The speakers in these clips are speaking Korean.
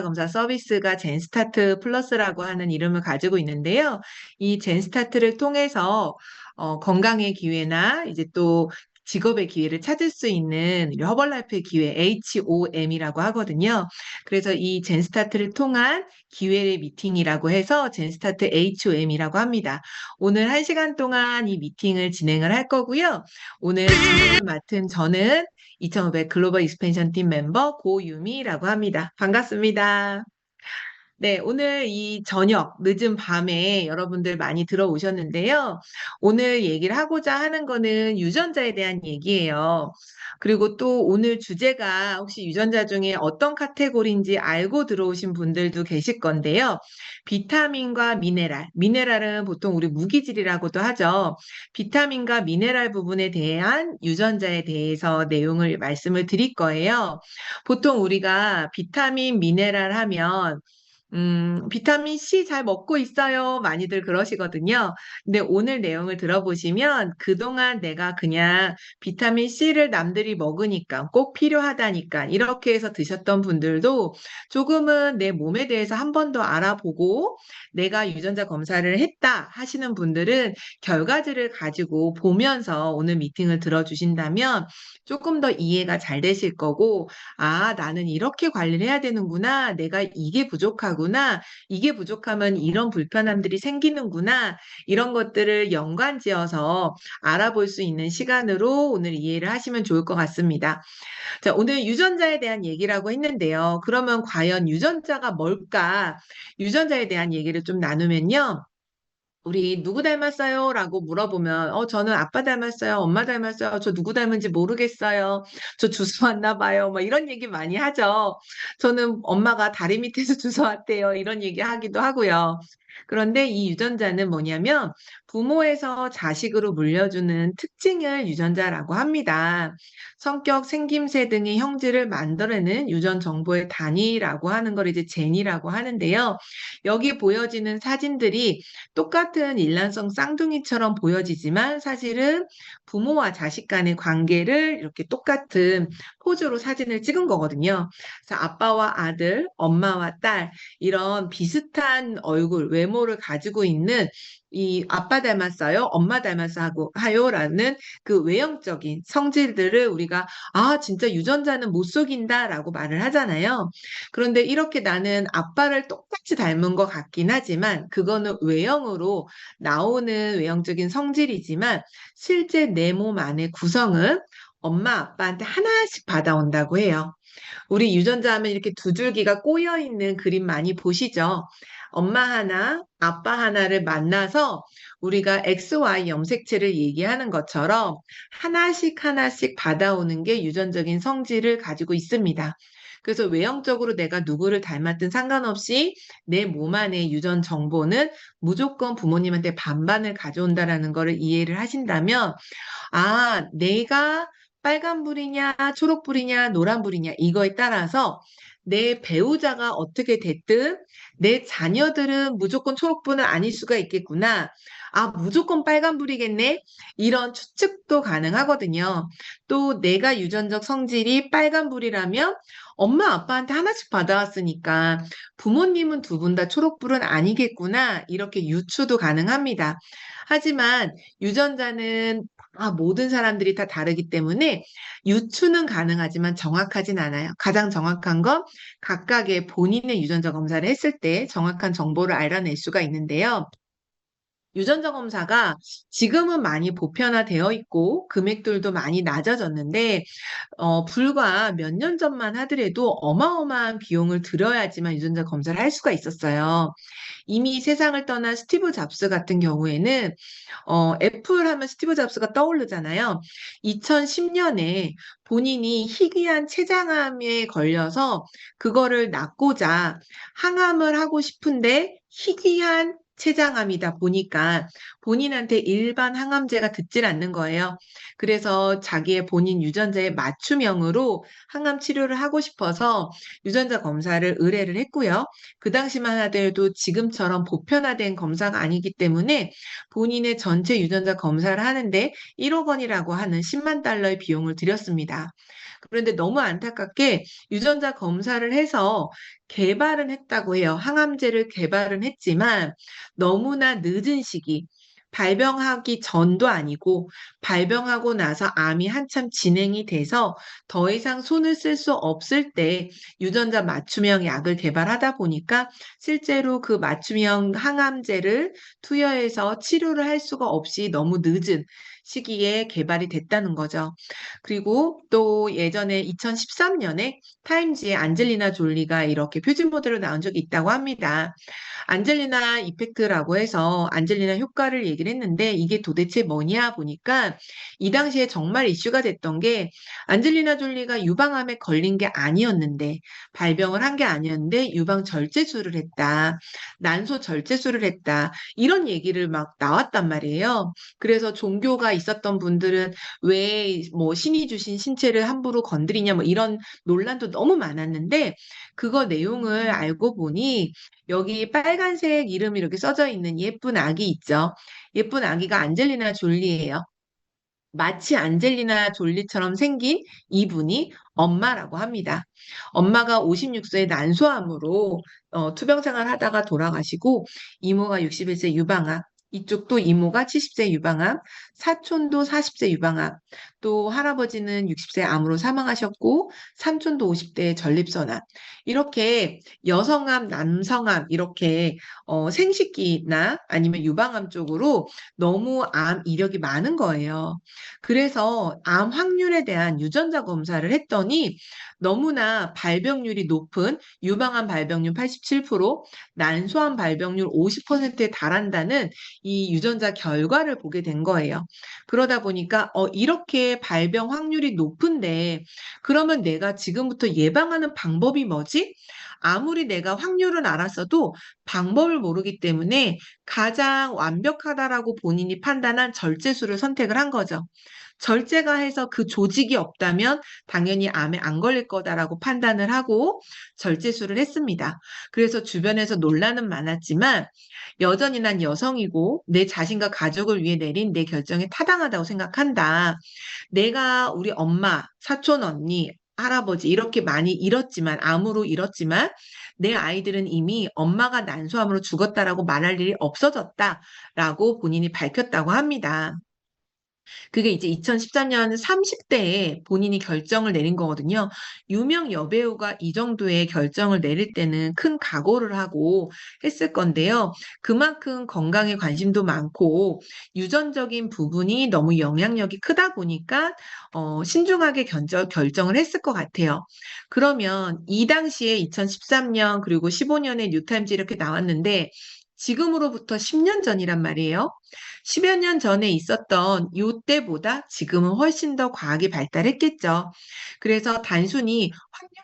검사 서비스가 젠스타트 플러스라고 하는 이름을 가지고 있는데요. 이 젠스타트를 통해서 건강의 기회나 이제 또 직업의 기회를 찾을 수 있는 허벌라이프의 기회, HOM이라고 하거든요. 그래서 이 젠스타트를 통한 기회의 미팅이라고 해서 젠스타트 HOM이라고 합니다. 오늘 1시간 동안 이 미팅을 진행을 할 거고요. 오늘 진행을 맡은 저는 2500 글로벌 익스펜션 팀 멤버 고유미라고 합니다. 반갑습니다. 네, 오늘 이 저녁, 늦은 밤에 여러분들 많이 들어오셨는데요. 오늘 얘기를 하고자 하는 거는 유전자에 대한 얘기예요. 그리고 또 오늘 주제가 혹시 유전자 중에 어떤 카테고리인지 알고 들어오신 분들도 계실 건데요. 비타민과 미네랄, 미네랄은 보통 우리 무기질이라고도 하죠. 비타민과 미네랄 부분에 대한 유전자에 대해서 내용을 말씀을 드릴 거예요. 보통 우리가 비타민, 미네랄 하면 비타민 C 잘 먹고 있어요. 많이들 그러시거든요. 근데 오늘 내용을 들어보시면 그동안 내가 그냥 비타민 C를 남들이 먹으니까 꼭 필요하다니까 이렇게 해서 드셨던 분들도 조금은 내 몸에 대해서 한 번 더 알아보고 내가 유전자 검사를 했다 하시는 분들은 결과지를 가지고 보면서 오늘 미팅을 들어주신다면 조금 더 이해가 잘 되실 거고 아, 나는 이렇게 관리를 해야 되는구나. 내가 이게 부족하구나. 이게 부족하면 이런 불편함들이 생기는구나. 이런 것들을 연관지어서 알아볼 수 있는 시간으로 오늘 이해를 하시면 좋을 것 같습니다. 자, 오늘 유전자에 대한 얘기라고 했는데요. 그러면 과연 유전자가 뭘까? 유전자에 대한 얘기를 좀 나누면요. 우리 누구 닮았어요? 라고 물어보면, 저는 아빠 닮았어요. 엄마 닮았어요. 저 누구 닮은지 모르겠어요. 저 주워 왔나 봐요. 뭐 이런 얘기 많이 하죠. 저는 엄마가 다리 밑에서 주워 왔대요. 이런 얘기 하기도 하고요. 그런데 이 유전자는 뭐냐면 부모에서 자식으로 물려주는 특징을 유전자라고 합니다. 성격, 생김새 등의 형질을 만들어내는 유전 정보의 단위라고 하는 걸 이제 젠이라고 하는데요. 여기 보여지는 사진들이 똑같은 일란성 쌍둥이처럼 보여지지만 사실은 부모와 자식 간의 관계를 이렇게 똑같은 포즈로 사진을 찍은 거거든요. 그래서 아빠와 아들, 엄마와 딸 이런 비슷한 얼굴, 외모를 가지고 있는 이 아빠 닮았어요, 엄마 닮았어요라는 그 외형적인 성질들을 우리가 아, 진짜 유전자는 못 속인다라고 말을 하잖아요. 그런데 이렇게 나는 아빠를 똑같이 닮은 것 같긴 하지만 그거는 외형으로 나오는 외형적인 성질이지만 실제 내 몸 안의 구성은 엄마, 아빠한테 하나씩 받아온다고 해요. 우리 유전자 하면 이렇게 두 줄기가 꼬여 있는 그림 많이 보시죠? 엄마 하나, 아빠 하나를 만나서 우리가 XY 염색체를 얘기하는 것처럼 하나씩 하나씩 받아오는 게 유전적인 성질을 가지고 있습니다. 그래서 외형적으로 내가 누구를 닮았든 상관없이 내 몸 안의 유전 정보는 무조건 부모님한테 반반을 가져온다라는 것을 이해를 하신다면 아, 내가 빨간불이냐, 초록불이냐, 노란불이냐, 이거에 따라서 내 배우자가 어떻게 됐든 내 자녀들은 무조건 초록불은 아닐 수가 있겠구나. 아, 무조건 빨간불이겠네. 이런 추측도 가능하거든요. 또 내가 유전적 성질이 빨간불이라면 엄마, 아빠한테 하나씩 받아왔으니까 부모님은 두 분 다 초록불은 아니겠구나. 이렇게 유추도 가능합니다. 하지만 유전자는 모든 사람들이 다 다르기 때문에 유추는 가능하지만 정확하진 않아요. 가장 정확한 건 각각의 본인의 유전자 검사를 했을 때 정확한 정보를 알아낼 수가 있는데요. 유전자 검사가 지금은 많이 보편화되어 있고 금액들도 많이 낮아졌는데 불과 몇 년 전만 하더라도 어마어마한 비용을 들여야지만 유전자 검사를 할 수가 있었어요. 이미 세상을 떠난 스티브 잡스 같은 경우에는 애플 하면 스티브 잡스가 떠오르잖아요. 2010년에 본인이 희귀한 췌장암에 걸려서 그거를 낫고자 항암을 하고 싶은데 희귀한 췌장암이다 보니까 본인한테 일반 항암제가 듣질 않는 거예요. 그래서 자기의 본인 유전자의 맞춤형으로 항암 치료를 하고 싶어서 유전자 검사를 의뢰를 했고요. 그 당시만 하더라도 지금처럼 보편화된 검사가 아니기 때문에 본인의 전체 유전자 검사를 하는데 1억 원이라고 하는 10만 달러의 비용을 들였습니다. 그런데 너무 안타깝게 유전자 검사를 해서 개발은 했다고 해요. 항암제를 개발은 했지만 너무나 늦은 시기, 발병하기 전도 아니고 발병하고 나서 암이 한참 진행이 돼서 더 이상 손을 쓸 수 없을 때 유전자 맞춤형 약을 개발하다 보니까 실제로 그 맞춤형 항암제를 투여해서 치료를 할 수가 없이 너무 늦은 시기에 개발이 됐다는 거죠. 그리고 또 예전에 2013년에 타임지에 안젤리나 졸리가 이렇게 표준 모델로 나온 적이 있다고 합니다. 안젤리나 이펙트라고 해서 안젤리나 효과를 얘기를 했는데 이게 도대체 뭐냐 보니까 이 당시에 정말 이슈가 됐던 게 안젤리나 졸리가 유방암에 걸린 게 아니었는데 발병을 한 게 아니었는데 유방 절제술을 했다. 난소 절제술을 했다. 이런 얘기를 막 나왔단 말이에요. 그래서 종교가 있었던 분들은 왜 뭐 신이 주신 신체를 함부로 건드리냐 뭐 이런 논란도 너무 많았는데 그거 내용을 알고 보니 여기 빨간색 이름이 이렇게 써져 있는 예쁜 아기 있죠. 예쁜 아기가 안젤리나 졸리예요. 마치 안젤리나 졸리처럼 생긴 이분이 엄마라고 합니다. 엄마가 56세의 난소암으로 투병 생활하다가 돌아가시고 이모가 61세 유방암, 이쪽도 이모가 70세 유방암, 사촌도 40세 유방암, 또 할아버지는 60세 암으로 사망하셨고 삼촌도 50대 전립선암. 이렇게 여성암, 남성암 이렇게 생식기나 아니면 유방암 쪽으로 너무 암 이력이 많은 거예요. 그래서 암 확률에 대한 유전자 검사를 했더니 너무나 발병률이 높은 유방암 발병률 87%, 난소암 발병률 50%에 달한다는 이 유전자 결과를 보게 된 거예요. 그러다 보니까 이렇게 발병 확률이 높은데 그러면 내가 지금부터 예방하는 방법이 뭐지? 아무리 내가 확률은 알았어도 방법을 모르기 때문에 가장 완벽하다라고 본인이 판단한 절제술을 선택을 한 거죠. 절제가 해서 그 조직이 없다면 당연히 암에 안 걸릴 거다라고 판단을 하고 절제술을 했습니다. 그래서 주변에서 논란은 많았지만 여전히 난 여성이고 내 자신과 가족을 위해 내린 내 결정에 타당하다고 생각한다. 내가 우리 엄마, 사촌 언니, 할아버지 이렇게 많이 잃었지만 암으로 잃었지만 내 아이들은 이미 엄마가 난소암으로 죽었다라고 말할 일이 없어졌다라고 본인이 밝혔다고 합니다. 그게 이제 2013년 30대에 본인이 결정을 내린 거거든요. 유명 여배우가 이 정도의 결정을 내릴 때는 큰 각오를 하고 했을 건데요. 그만큼 건강에 관심도 많고 유전적인 부분이 너무 영향력이 크다 보니까 신중하게 결정을 했을 것 같아요. 그러면 이 당시에 2013년 그리고 15년에 뉴타임즈 이렇게 나왔는데 지금으로부터 10년 전이란 말이에요. 10여 년 전에 있었던 이때보다 지금은 훨씬 더 과학이 발달했겠죠. 그래서 단순히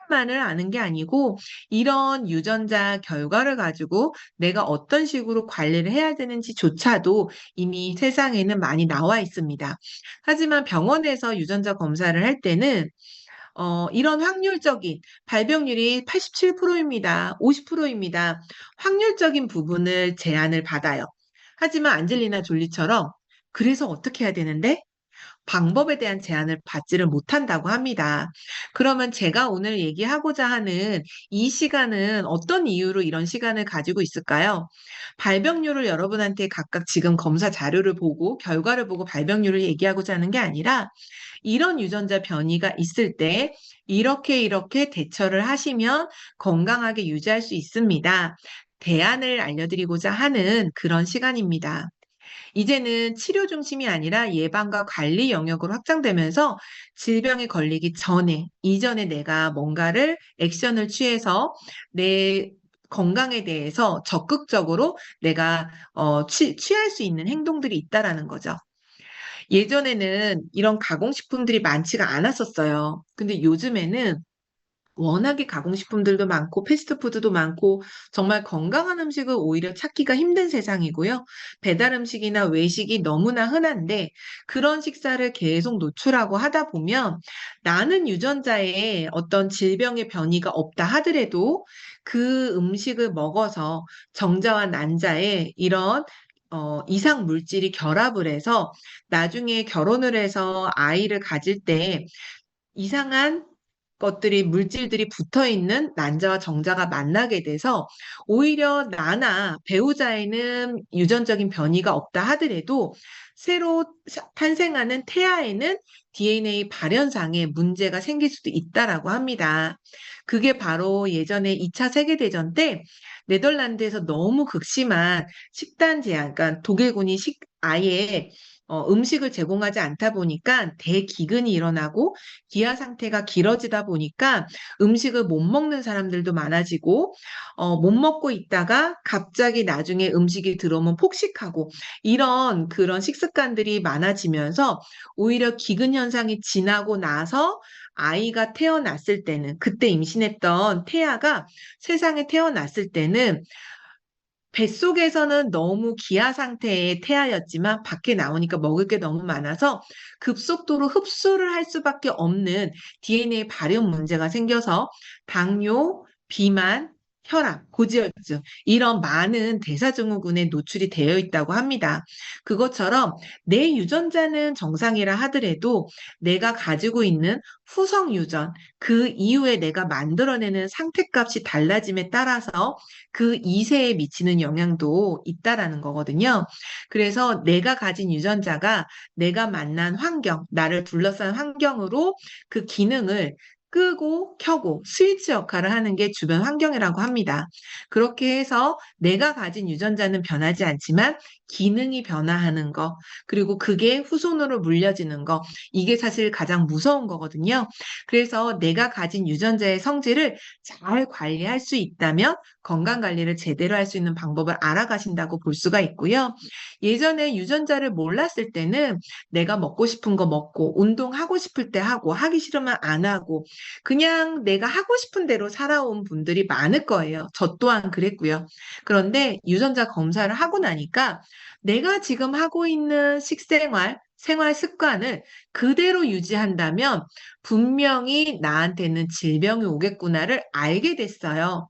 확률만을 아는 게 아니고 이런 유전자 결과를 가지고 내가 어떤 식으로 관리를 해야 되는지조차도 이미 세상에는 많이 나와 있습니다. 하지만 병원에서 유전자 검사를 할 때는 이런 확률적인 발병률이 87%입니다. 50%입니다. 확률적인 부분을 제한을 받아요. 하지만 안젤리나 졸리처럼 그래서 어떻게 해야 되는데? 방법에 대한 제한을 받지를 못한다고 합니다. 그러면 제가 오늘 얘기하고자 하는 이 시간은 어떤 이유로 이런 시간을 가지고 있을까요? 발병률을 여러분한테 각각 지금 검사 자료를 보고 결과를 보고 발병률을 얘기하고자 하는 게 아니라 이런 유전자 변이가 있을 때 이렇게 이렇게 대처를 하시면 건강하게 유지할 수 있습니다. 대안을 알려드리고자 하는 그런 시간입니다. 이제는 치료 중심이 아니라 예방과 관리 영역으로 확장되면서 질병에 걸리기 전에, 이전에 내가 뭔가를 액션을 취해서 내 건강에 대해서 적극적으로 내가 취할 수 있는 행동들이 있다라는 거죠. 예전에는 이런 가공식품들이 많지가 않았었어요. 근데 요즘에는 워낙에 가공식품들도 많고 패스트푸드도 많고 정말 건강한 음식을 오히려 찾기가 힘든 세상이고요. 배달 음식이나 외식이 너무나 흔한데 그런 식사를 계속 노출하고 하다 보면 나는 유전자에 어떤 질병의 변이가 없다 하더라도 그 음식을 먹어서 정자와 난자에 이런 이상 물질이 결합을 해서 나중에 결혼을 해서 아이를 가질 때 이상한 것들이, 물질들이 붙어 있는 난자와 정자가 만나게 돼서 오히려 나나 배우자에는 유전적인 변이가 없다 하더라도 새로 탄생하는 태아에는 DNA 발현상에 문제가 생길 수도 있다라고 합니다. 그게 바로 예전에 2차 세계대전 때 네덜란드에서 너무 극심한 식단 제한, 그러니까 독일군이 아예 음식을 제공하지 않다 보니까 대기근이 일어나고 기아 상태가 길어지다 보니까 음식을 못 먹는 사람들도 많아지고, 못 먹고 있다가 갑자기 나중에 음식이 들어오면 폭식하고 이런 그런 식습관들이 많아지면서 오히려 기근 현상이 지나고 나서 아이가 태어났을 때는, 그때 임신했던 태아가 세상에 태어났을 때는 뱃속에서는 너무 기아 상태의 태아였지만 밖에 나오니까 먹을 게 너무 많아서 급속도로 흡수를 할 수밖에 없는 DNA 발현 문제가 생겨서 당뇨, 비만, 혈압, 고지혈증 이런 많은 대사증후군에 노출이 되어 있다고 합니다. 그것처럼 내 유전자는 정상이라 하더라도 내가 가지고 있는 후성 유전, 그 이후에 내가 만들어내는 상태값이 달라짐에 따라서 그 2세에 미치는 영향도 있다라는 거거든요. 그래서 내가 가진 유전자가 내가 만난 환경, 나를 둘러싼 환경으로 그 기능을 끄고 켜고 스위치 역할을 하는 게 주변 환경이라고 합니다. 그렇게 해서 내가 가진 유전자는 변하지 않지만 기능이 변화하는 거, 그리고 그게 후손으로 물려지는 거, 이게 사실 가장 무서운 거거든요. 그래서 내가 가진 유전자의 성질을 잘 관리할 수 있다면 건강 관리를 제대로 할 수 있는 방법을 알아가신다고 볼 수가 있고요. 예전에 유전자를 몰랐을 때는 내가 먹고 싶은 거 먹고, 운동하고 싶을 때 하고, 하기 싫으면 안 하고, 그냥 내가 하고 싶은 대로 살아온 분들이 많을 거예요. 저 또한 그랬고요. 그런데 유전자 검사를 하고 나니까 내가 지금 하고 있는 식생활, 생활 습관을 그대로 유지한다면 분명히 나한테는 질병이 오겠구나를 알게 됐어요.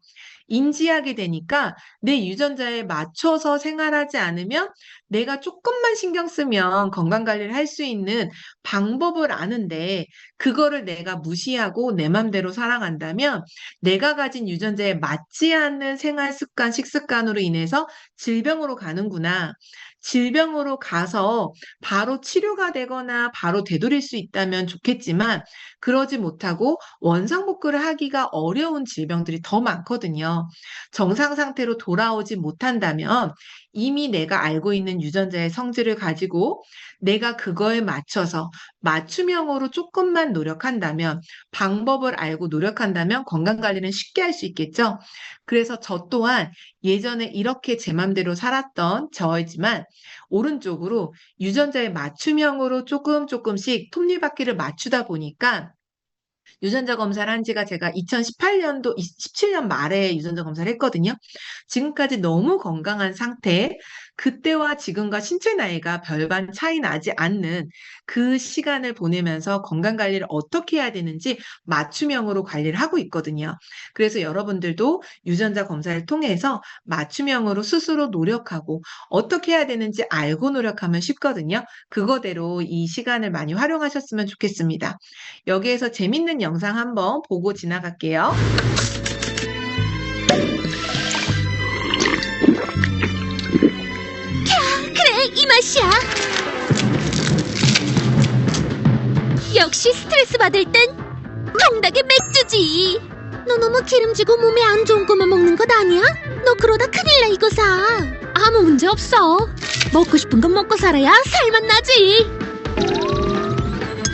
인지하게 되니까 내 유전자에 맞춰서 생활하지 않으면 내가 조금만 신경 쓰면 건강 관리를 할 수 있는 방법을 아는데 그거를 내가 무시하고 내 맘대로 살아간다면 내가 가진 유전자에 맞지 않는 생활 습관, 식습관으로 인해서 질병으로 가는구나. 질병으로 가서 바로 치료가 되거나 바로 되돌릴 수 있다면 좋겠지만 그러지 못하고 원상복구를 하기가 어려운 질병들이 더 많거든요. 정상 상태로 돌아오지 못한다면 이미 내가 알고 있는 유전자의 성질을 가지고 내가 그거에 맞춰서 맞춤형으로 조금만 노력한다면, 방법을 알고 노력한다면 건강 관리는 쉽게 할 수 있겠죠. 그래서 저 또한 예전에 이렇게 제 맘대로 살았던 저이지만 오른쪽으로 유전자의 맞춤형으로 조금씩 톱니바퀴를 맞추다 보니까 유전자 검사를 한 지가 제가 2018년도, 17년 말에 유전자 검사를 했거든요. 지금까지 너무 건강한 상태, 그때와 지금과 신체 나이가 별반 차이 나지 않는 그 시간을 보내면서 건강 관리를 어떻게 해야 되는지 맞춤형으로 관리를 하고 있거든요. 그래서 여러분들도 유전자 검사를 통해서 맞춤형으로 스스로 노력하고 어떻게 해야 되는지 알고 노력하면 쉽거든요. 그거대로 이 시간을 많이 활용하셨으면 좋겠습니다. 여기에서 재밌는 영상 한번 보고 지나갈게요. 그래, 이 맛이야. 역시 스트레스 받을 땐 통닭에 맥주지. 너 너무 기름지고 몸에 안 좋은 것만 먹는 것 아니야? 너 그러다 큰일 나, 이거 사. 아무 문제 없어. 먹고 싶은 건 먹고 살아야 살만 나지.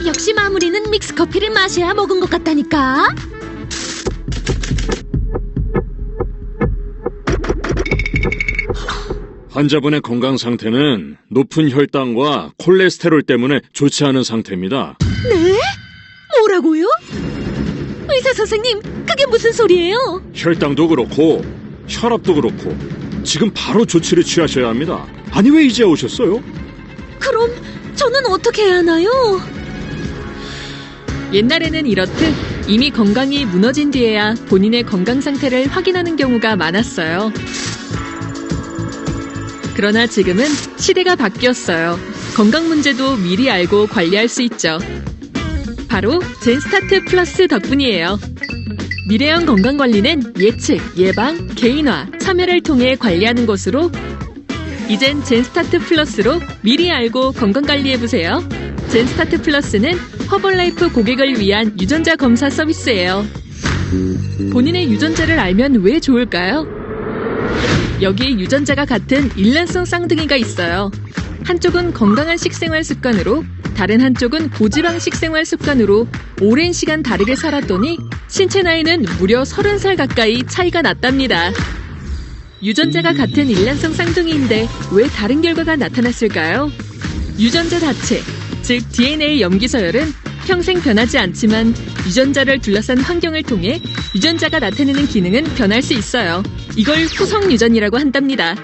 역시 마무리는 믹스커피를 마셔야 먹은 것 같다니까. 환자분의 건강 상태는 높은 혈당과 콜레스테롤 때문에 좋지 않은 상태입니다. 네? 뭐라고요? 의사 선생님, 그게 무슨 소리예요? 혈당도 그렇고 혈압도 그렇고 지금 바로 조치를 취하셔야 합니다. 아니, 왜 이제 오셨어요? 그럼 저는 어떻게 해야 하나요? 옛날에는 이렇듯 이미 건강이 무너진 뒤에야 본인의 건강 상태를 확인하는 경우가 많았어요. 그러나 지금은 시대가 바뀌었어요. 건강 문제도 미리 알고 관리할 수 있죠. 바로 젠스타트 플러스 덕분이에요. 미래형 건강관리는 예측, 예방, 개인화, 참여를 통해 관리하는 것으로 이젠 젠스타트 플러스로 미리 알고 건강관리해보세요. 젠스타트 플러스는 허벌라이프 고객을 위한 유전자 검사 서비스예요. 본인의 유전자를 알면 왜 좋을까요? 여기 유전자가 같은 일란성 쌍둥이가 있어요. 한쪽은 건강한 식생활 습관으로 다른 한쪽은 고지방 식생활 습관으로 오랜 시간 다르게 살았더니 신체 나이는 무려 30살 가까이 차이가 났답니다. 유전자가 같은 일란성 쌍둥이인데 왜 다른 결과가 나타났을까요? 유전자 자체, 즉 DNA 염기 서열은 평생 변하지 않지만 유전자를 둘러싼 환경을 통해 유전자가 나타내는 기능은 변할 수 있어요. 이걸 후성 유전이라고 한답니다.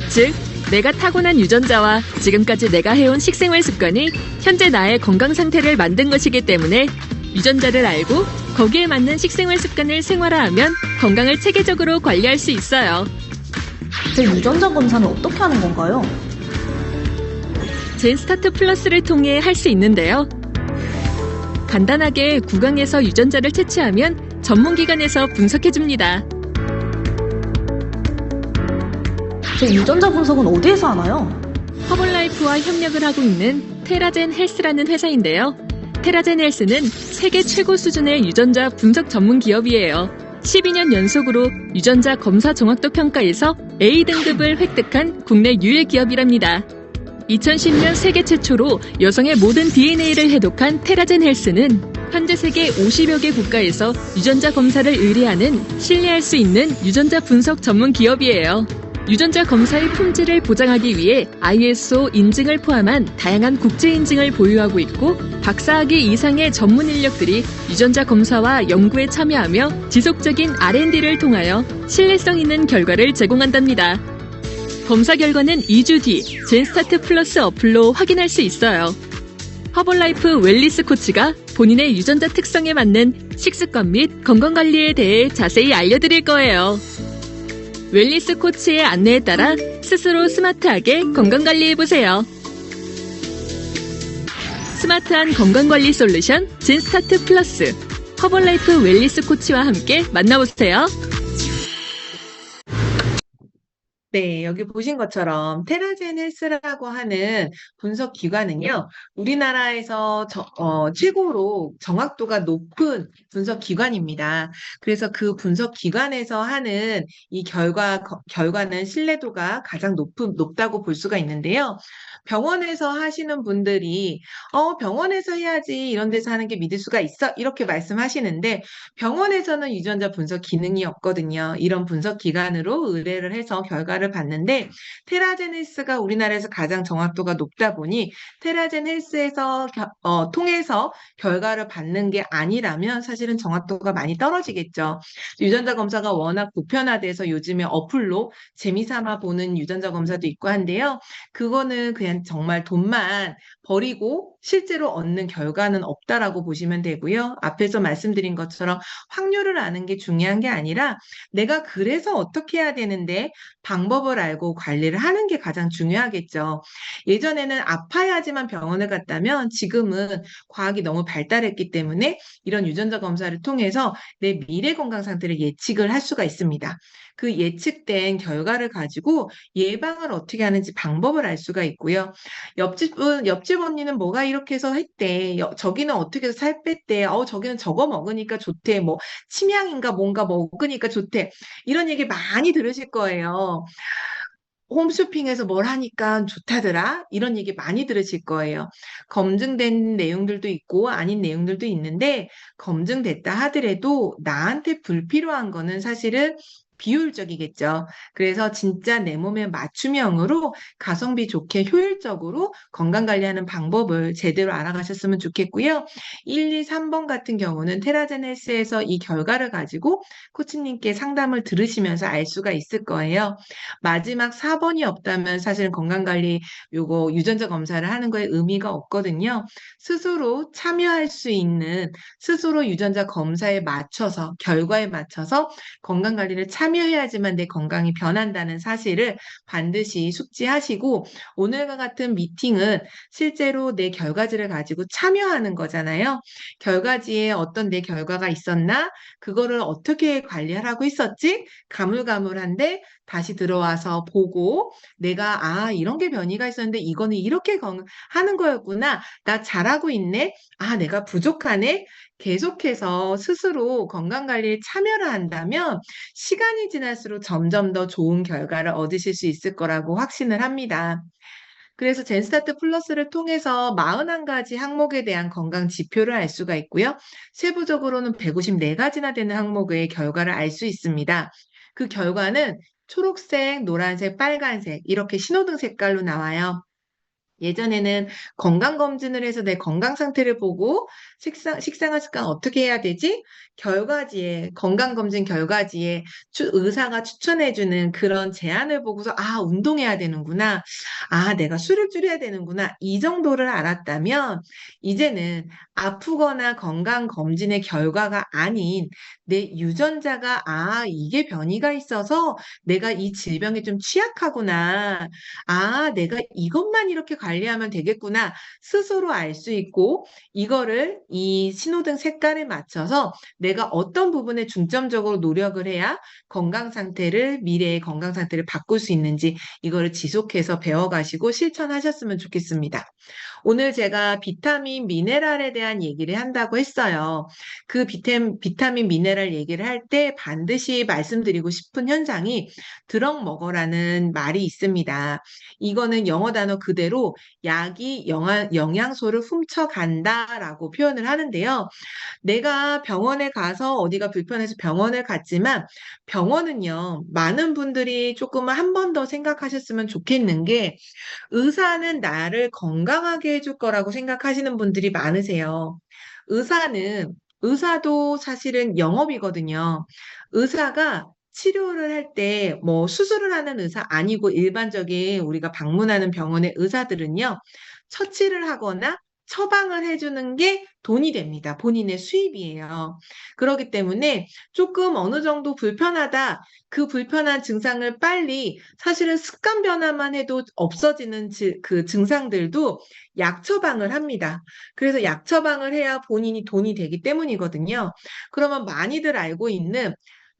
즉, 내가 타고난 유전자와 지금까지 내가 해온 식생활 습관이 현재 나의 건강 상태를 만든 것이기 때문에 유전자를 알고 거기에 맞는 식생활 습관을 생활화하면 건강을 체계적으로 관리할 수 있어요. 제 유전자 검사는 어떻게 하는 건가요? 젠스타트 플러스를 통해 할 수 있는데요. 간단하게 구강에서 유전자를 채취하면 전문기관에서 분석해줍니다. 제 유전자 분석은 어디에서 하나요? 허벌라이프와 협력을 하고 있는 테라젠 헬스라는 회사인데요. 테라젠 헬스는 세계 최고 수준의 유전자 분석 전문 기업이에요. 12년 연속으로 유전자 검사 정확도 평가에서 A등급을 획득한 국내 유일 기업이랍니다. 2010년 세계 최초로 여성의 모든 DNA를 해독한 테라젠 헬스는 현재 세계 50여 개 국가에서 유전자 검사를 의뢰하는 신뢰할 수 있는 유전자 분석 전문 기업이에요. 유전자 검사의 품질을 보장하기 위해 ISO 인증을 포함한 다양한 국제 인증을 보유하고 있고 박사학위 이상의 전문 인력들이 유전자 검사와 연구에 참여하며 지속적인 R&D를 통하여 신뢰성 있는 결과를 제공한답니다. 검사 결과는 2주 뒤 젠스타트 플러스 어플로 확인할 수 있어요. 허벌라이프 웰리스 코치가 본인의 유전자 특성에 맞는 식습관 및 건강관리에 대해 자세히 알려드릴 거예요. 웰리스 코치의 안내에 따라 스스로 스마트하게 건강관리해보세요. 스마트한 건강관리 솔루션 젠스타트 플러스 허벌라이프 웰리스 코치와 함께 만나보세요. 네, 여기 보신 것처럼 테라젠 헬스라고 하는 분석 기관은요, 우리나라에서 최고로 정확도가 높은 분석 기관입니다. 그래서 그 분석 기관에서 하는 이 결과는 신뢰도가 가장 높다고 볼 수가 있는데요. 병원에서 하시는 분들이, 병원에서 해야지 이런 데서 하는 게 믿을 수가 있어? 이렇게 말씀하시는데, 병원에서는 유전자 분석 기능이 없거든요. 이런 분석 기관으로 의뢰를 해서 결과를 봤는데 테라젠 헬스가 우리나라에서 가장 정확도가 높다 보니 테라젠 헬스에서 통해서 결과를 받는 게 아니라면 사실은 정확도가 많이 떨어지겠죠. 유전자 검사가 워낙 보편화돼서 요즘에 어플로 재미삼아 보는 유전자 검사도 있고 한데요. 그거는 그냥 정말 돈만 버리고 실제로 얻는 결과는 없다라고 보시면 되고요. 앞에서 말씀드린 것처럼 확률을 아는 게 중요한 게 아니라 내가 그래서 어떻게 해야 되는데 방법을 알고 관리를 하는 게 가장 중요하겠죠. 예전에는 아파야지만 병원을 갔다면 지금은 과학이 너무 발달했기 때문에 이런 유전자 검사를 통해서 내 미래 건강 상태를 예측을 할 수가 있습니다. 그 예측된 결과를 가지고 예방을 어떻게 하는지 방법을 알 수가 있고요. 옆집 언니는 뭐가 이렇게 해서 했대. 저기는 어떻게 해서 살 뺐대. 저기는 저거 먹으니까 좋대. 뭐 침향인가 뭔가 먹으니까 좋대. 이런 얘기 많이 들으실 거예요. 홈쇼핑에서 뭘 하니까 좋다더라. 이런 얘기 많이 들으실 거예요. 검증된 내용들도 있고 아닌 내용들도 있는데 검증됐다 하더라도 나한테 불필요한 거는 사실은 비효율적이겠죠. 그래서 진짜 내 몸에 맞춤형으로 가성비 좋게 효율적으로 건강관리하는 방법을 제대로 알아가셨으면 좋겠고요. 1, 2, 3번 같은 경우는 테라젠 헬스에서 이 결과를 가지고 코치님께 상담을 들으시면서 알 수가 있을 거예요. 마지막 4번이 없다면 사실 건강관리 요거 유전자 검사를 하는 거에 의미가 없거든요. 스스로 참여할 수 있는 스스로 유전자 검사에 맞춰서 결과에 맞춰서 건강관리를 참여해야지만 내 건강이 변한다는 사실을 반드시 숙지하시고 오늘과 같은 미팅은 실제로 내 결과지를 가지고 참여하는 거잖아요. 결과지에 어떤 내 결과가 있었나? 그거를 어떻게 관리하라고 했었지? 가물가물한데 다시 들어와서 보고 내가 이런 게 변이가 있었는데 이거는 이렇게 하는 거였구나. 나 잘하고 있네. 내가 부족하네. 계속해서 스스로 건강관리에 참여를 한다면 시간이 지날수록 점점 더 좋은 결과를 얻으실 수 있을 거라고 확신을 합니다. 그래서 젠스타트 플러스를 통해서 41가지 항목에 대한 건강 지표를 알 수가 있고요. 세부적으로는 154가지나 되는 항목의 결과를 알 수 있습니다. 그 결과는 초록색, 노란색, 빨간색 이렇게 신호등 색깔로 나와요. 예전에는 건강검진을 해서 내 건강 상태를 보고 식생활 습관 어떻게 해야 되지? 결과지에, 건강검진 결과지에 의사가 추천해주는 그런 제안을 보고서, 운동해야 되는구나. 내가 술을 줄여야 되는구나. 이 정도를 알았다면, 이제는 아프거나 건강검진의 결과가 아닌 내 유전자가, 이게 변이가 있어서 내가 이 질병에 좀 취약하구나. 내가 이것만 이렇게 관리하면 되겠구나. 스스로 알 수 있고, 이거를 이 신호등 색깔에 맞춰서 내가 어떤 부분에 중점적으로 노력을 해야 미래의 건강 상태를 바꿀 수 있는지 이거를 지속해서 배워가시고 실천하셨으면 좋겠습니다. 오늘 제가 비타민, 미네랄에 대한 얘기를 한다고 했어요. 그 비타민, 미네랄 얘기를 할 때 반드시 말씀드리고 싶은 현상이 드럭 먹어라는 말이 있습니다. 이거는 영어 단어 그대로 약이 영양소를 훔쳐간다라고 표현을 하는데요. 내가 병원에 가서 어디가 불편해서 병원을 갔지만 병원은요, 많은 분들이 조금은 한 번 더 생각하셨으면 좋겠는 게 의사는 나를 건강하게 해줄 거라고 생각하시는 분들이 많으세요. 의사도 사실은 영업이거든요. 의사가 치료를 할 때 수술을 하는 의사 아니고 일반적인 우리가 방문하는 병원의 의사들은요. 처치를 하거나 처방을 해주는 게 돈이 됩니다. 본인의 수입이에요. 그렇기 때문에 조금 어느 정도 불편하다. 그 불편한 증상을 빨리 사실은 습관 변화만 해도 없어지는 그 증상들도 약 처방을 합니다. 그래서 약 처방을 해야 본인이 돈이 되기 때문이거든요. 그러면 많이들 알고 있는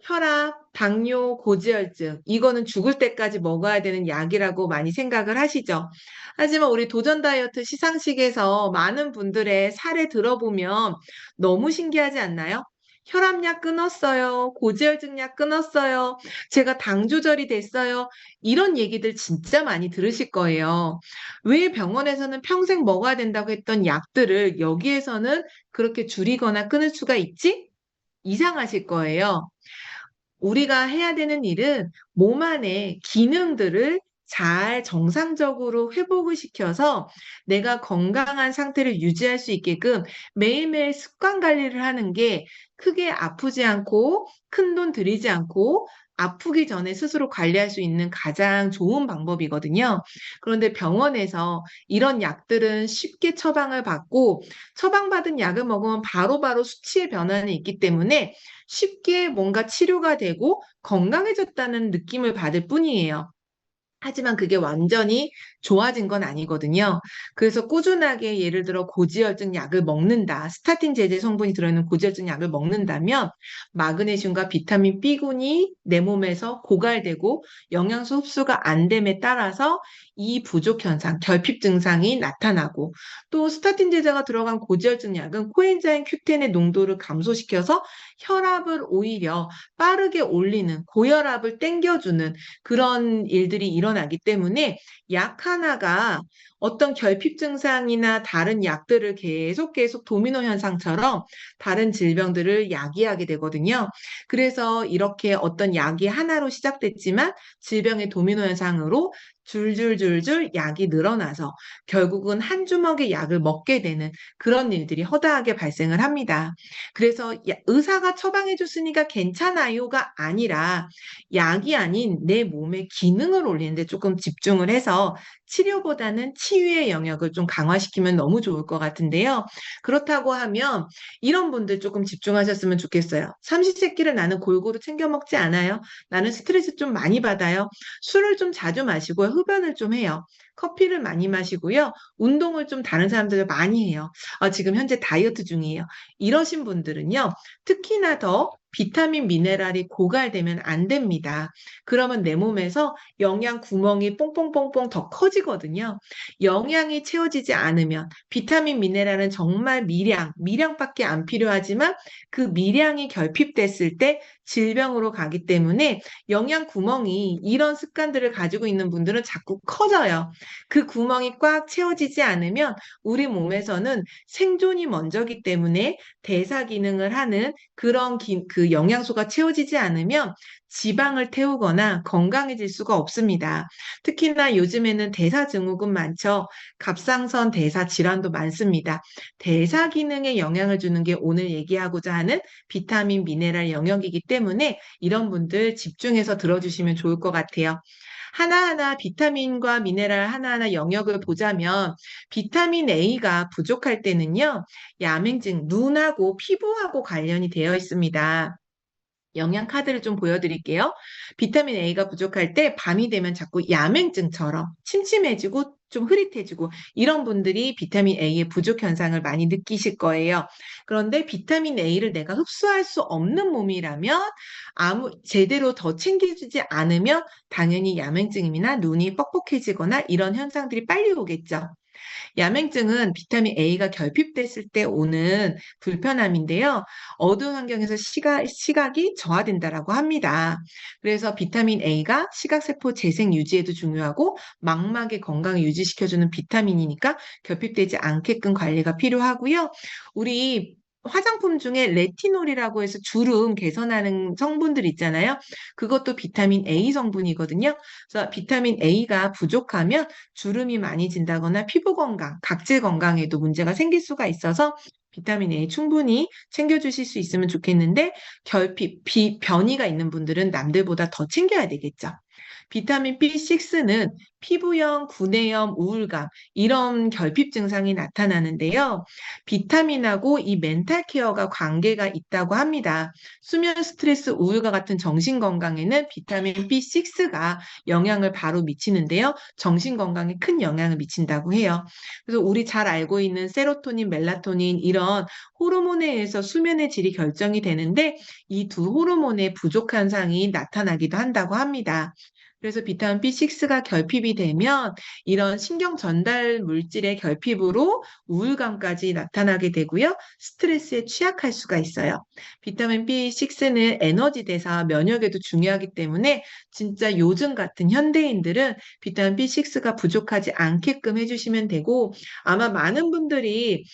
혈압, 당뇨, 고지혈증, 이거는 죽을 때까지 먹어야 되는 약이라고 많이 생각을 하시죠. 하지만 우리 도전 다이어트 시상식에서 많은 분들의 사례 들어보면 너무 신기하지 않나요? 혈압약 끊었어요. 고지혈증약 끊었어요. 제가 당 조절이 됐어요. 이런 얘기들 진짜 많이 들으실 거예요. 왜 병원에서는 평생 먹어야 된다고 했던 약들을 여기에서는 그렇게 줄이거나 끊을 수가 있지? 이상하실 거예요. 우리가 해야 되는 일은 몸 안의 기능들을 잘 정상적으로 회복을 시켜서 내가 건강한 상태를 유지할 수 있게끔 매일매일 습관 관리를 하는 게 크게 아프지 않고 큰돈 들이지 않고 아프기 전에 스스로 관리할 수 있는 가장 좋은 방법이거든요. 그런데 병원에서 이런 약들은 쉽게 처방을 받고 처방받은 약을 먹으면 바로바로 수치의 변화는 있기 때문에 쉽게 뭔가 치료가 되고 건강해졌다는 느낌을 받을 뿐이에요. 하지만 그게 완전히 좋아진 건 아니거든요. 그래서 꾸준하게 예를 들어 고지혈증 약을 먹는다. 스타틴 제제 성분이 들어있는 고지혈증 약을 먹는다면 마그네슘과 비타민 B군이 내 몸에서 고갈되고 영양소 흡수가 안 됨에 따라서 이 부족 현상, 결핍 증상이 나타나고 또 스타틴 제제가 들어간 고지혈증 약은 코엔자임 Q10의 농도를 감소시켜서 혈압을 오히려 빠르게 올리는 고혈압을 땡겨주는 그런 일들이 일어나기 때문에 약 하나가 어떤 결핍 증상이나 다른 약들을 계속 도미노 현상처럼 다른 질병들을 야기하게 되거든요. 그래서 이렇게 어떤 약이 하나로 시작됐지만 질병의 도미노 현상으로 줄줄줄줄 약이 늘어나서 결국은 한 주먹의 약을 먹게 되는 그런 일들이 허다하게 발생을 합니다. 그래서 의사가 처방해 줬으니까 괜찮아요가 아니라 약이 아닌 내 몸의 기능을 올리는데 조금 집중을 해서 치료보다는 치유의 영역을 좀 강화시키면 너무 좋을 것 같은데요. 그렇다고 하면 이런 분들 조금 집중하셨으면 좋겠어요. 삼시세끼를 나는 골고루 챙겨 먹지 않아요. 나는 스트레스 좀 많이 받아요. 술을 좀 자주 마시고요. 흡연을 좀 해요. 커피를 많이 마시고요. 운동을 좀 다른 사람들과 많이 해요. 지금 현재 다이어트 중이에요. 이러신 분들은요. 특히나 더 비타민, 미네랄이 고갈되면 안 됩니다. 그러면 내 몸에서 영양 구멍이 뽕뽕뽕뽕 더 커지거든요. 영양이 채워지지 않으면 비타민, 미네랄은 정말 미량밖에 안 필요하지만 그 미량이 결핍됐을 때 질병으로 가기 때문에 영양 구멍이 이런 습관들을 가지고 있는 분들은 자꾸 커져요. 그 구멍이 꽉 채워지지 않으면 우리 몸에서는 생존이 먼저기 때문에 대사 기능을 하는 그런 그 영양소가 채워지지 않으면 지방을 태우거나 건강해질 수가 없습니다. 특히나 요즘에는 대사증후군 많죠. 갑상선 대사 질환도 많습니다. 대사 기능에 영향을 주는 게 오늘 얘기하고자 하는 비타민, 미네랄 영역이기 때문에 이런 분들 집중해서 들어주시면 좋을 것 같아요. 하나하나 비타민과 미네랄 하나하나 영역을 보자면 비타민 A가 부족할 때는요, 야맹증, 눈하고 피부하고 관련이 되어 있습니다. 영양 카드를 좀 보여드릴게요. 비타민 A가 부족할 때 밤이 되면 자꾸 야맹증처럼 침침해지고 좀 흐릿해지고 이런 분들이 비타민 A의 부족 현상을 많이 느끼실 거예요. 그런데 비타민 A를 내가 흡수할 수 없는 몸이라면 제대로 더 챙겨주지 않으면 당연히 야맹증이나 눈이 뻑뻑해지거나 이런 현상들이 빨리 오겠죠. 야맹증은 비타민 A가 결핍됐을 때 오는 불편함인데요. 어두운 환경에서 시각이 저하된다라고 합니다. 그래서 비타민 A가 시각세포 재생 유지에도 중요하고 망막의 건강을 유지시켜주는 비타민이니까 결핍되지 않게끔 관리가 필요하고요. 우리 화장품 중에 레티놀이라고 해서 주름 개선하는 성분들 있잖아요. 그것도 비타민 A 성분이거든요. 그래서 비타민 A가 부족하면 주름이 많이 진다거나 피부 건강, 각질 건강에도 문제가 생길 수가 있어서 비타민 A 충분히 챙겨주실 수 있으면 좋겠는데 변이가 있는 분들은 남들보다 더 챙겨야 되겠죠. 비타민 B6는 피부염, 구내염, 우울감 이런 결핍 증상이 나타나는데요. 비타민하고 이 멘탈 케어가 관계가 있다고 합니다. 수면 스트레스, 우울과 같은 정신 건강에는 비타민 B6가 영향을 바로 미치는데요. 정신 건강에 큰 영향을 미친다고 해요. 그래서 우리 잘 알고 있는 세로토닌, 멜라토닌 이런 호르몬에 의해서 수면의 질이 결정이 되는데 이 두 호르몬의 부족 현상이 나타나기도 한다고 합니다. 그래서 비타민 B6가 결핍이 되면 이런 신경 전달 물질의 결핍으로 우울감까지 나타나게 되고요. 스트레스에 취약할 수가 있어요. 비타민 B6는 에너지 대사, 면역에도 중요하기 때문에 진짜 요즘 같은 현대인들은 비타민 B6가 부족하지 않게끔 해주시면 되고 아마 많은 분들이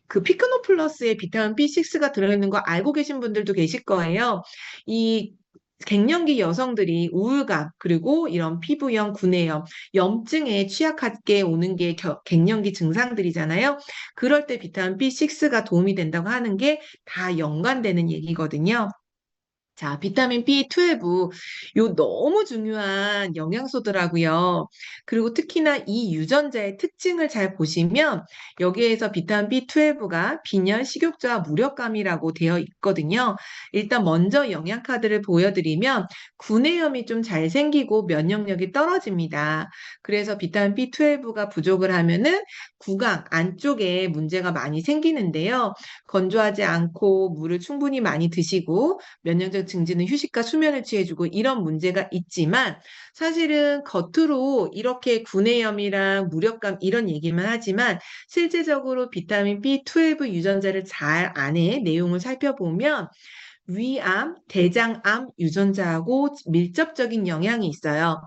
그 피크노 플러스에 비타민 B6가 들어있는 거 알고 계신 분들도 계실 거예요. 이 갱년기 여성들이 우울감, 그리고 이런 피부염, 구내염, 염증에 취약하게 오는 게 갱년기 증상들이잖아요. 그럴 때 비타민 B6가 도움이 된다고 하는 게 다 연관되는 얘기거든요. 자, 비타민 B12, 요 너무 중요한 영양소더라고요. 그리고 특히나 이 유전자의 특징을 잘 보시면 여기에서 비타민 B12가 빈혈, 식욕저하, 무력감이라고 되어 있거든요. 일단 먼저 영양 카드를 보여드리면 구내염이 좀 잘 생기고 면역력이 떨어집니다. 그래서 비타민 B12가 부족을 하면은 구강 안쪽에 문제가 많이 생기는데요. 건조하지 않고 물을 충분히 많이 드시고 면역력 증진은 휴식과 수면을 취해주고 이런 문제가 있지만 사실은 겉으로 이렇게 구내염이랑 무력감 이런 얘기만 하지만 실제적으로 비타민 B12 유전자를 잘 안에 내용을 살펴보면 위암, 대장암 유전자하고 밀접적인 영향이 있어요.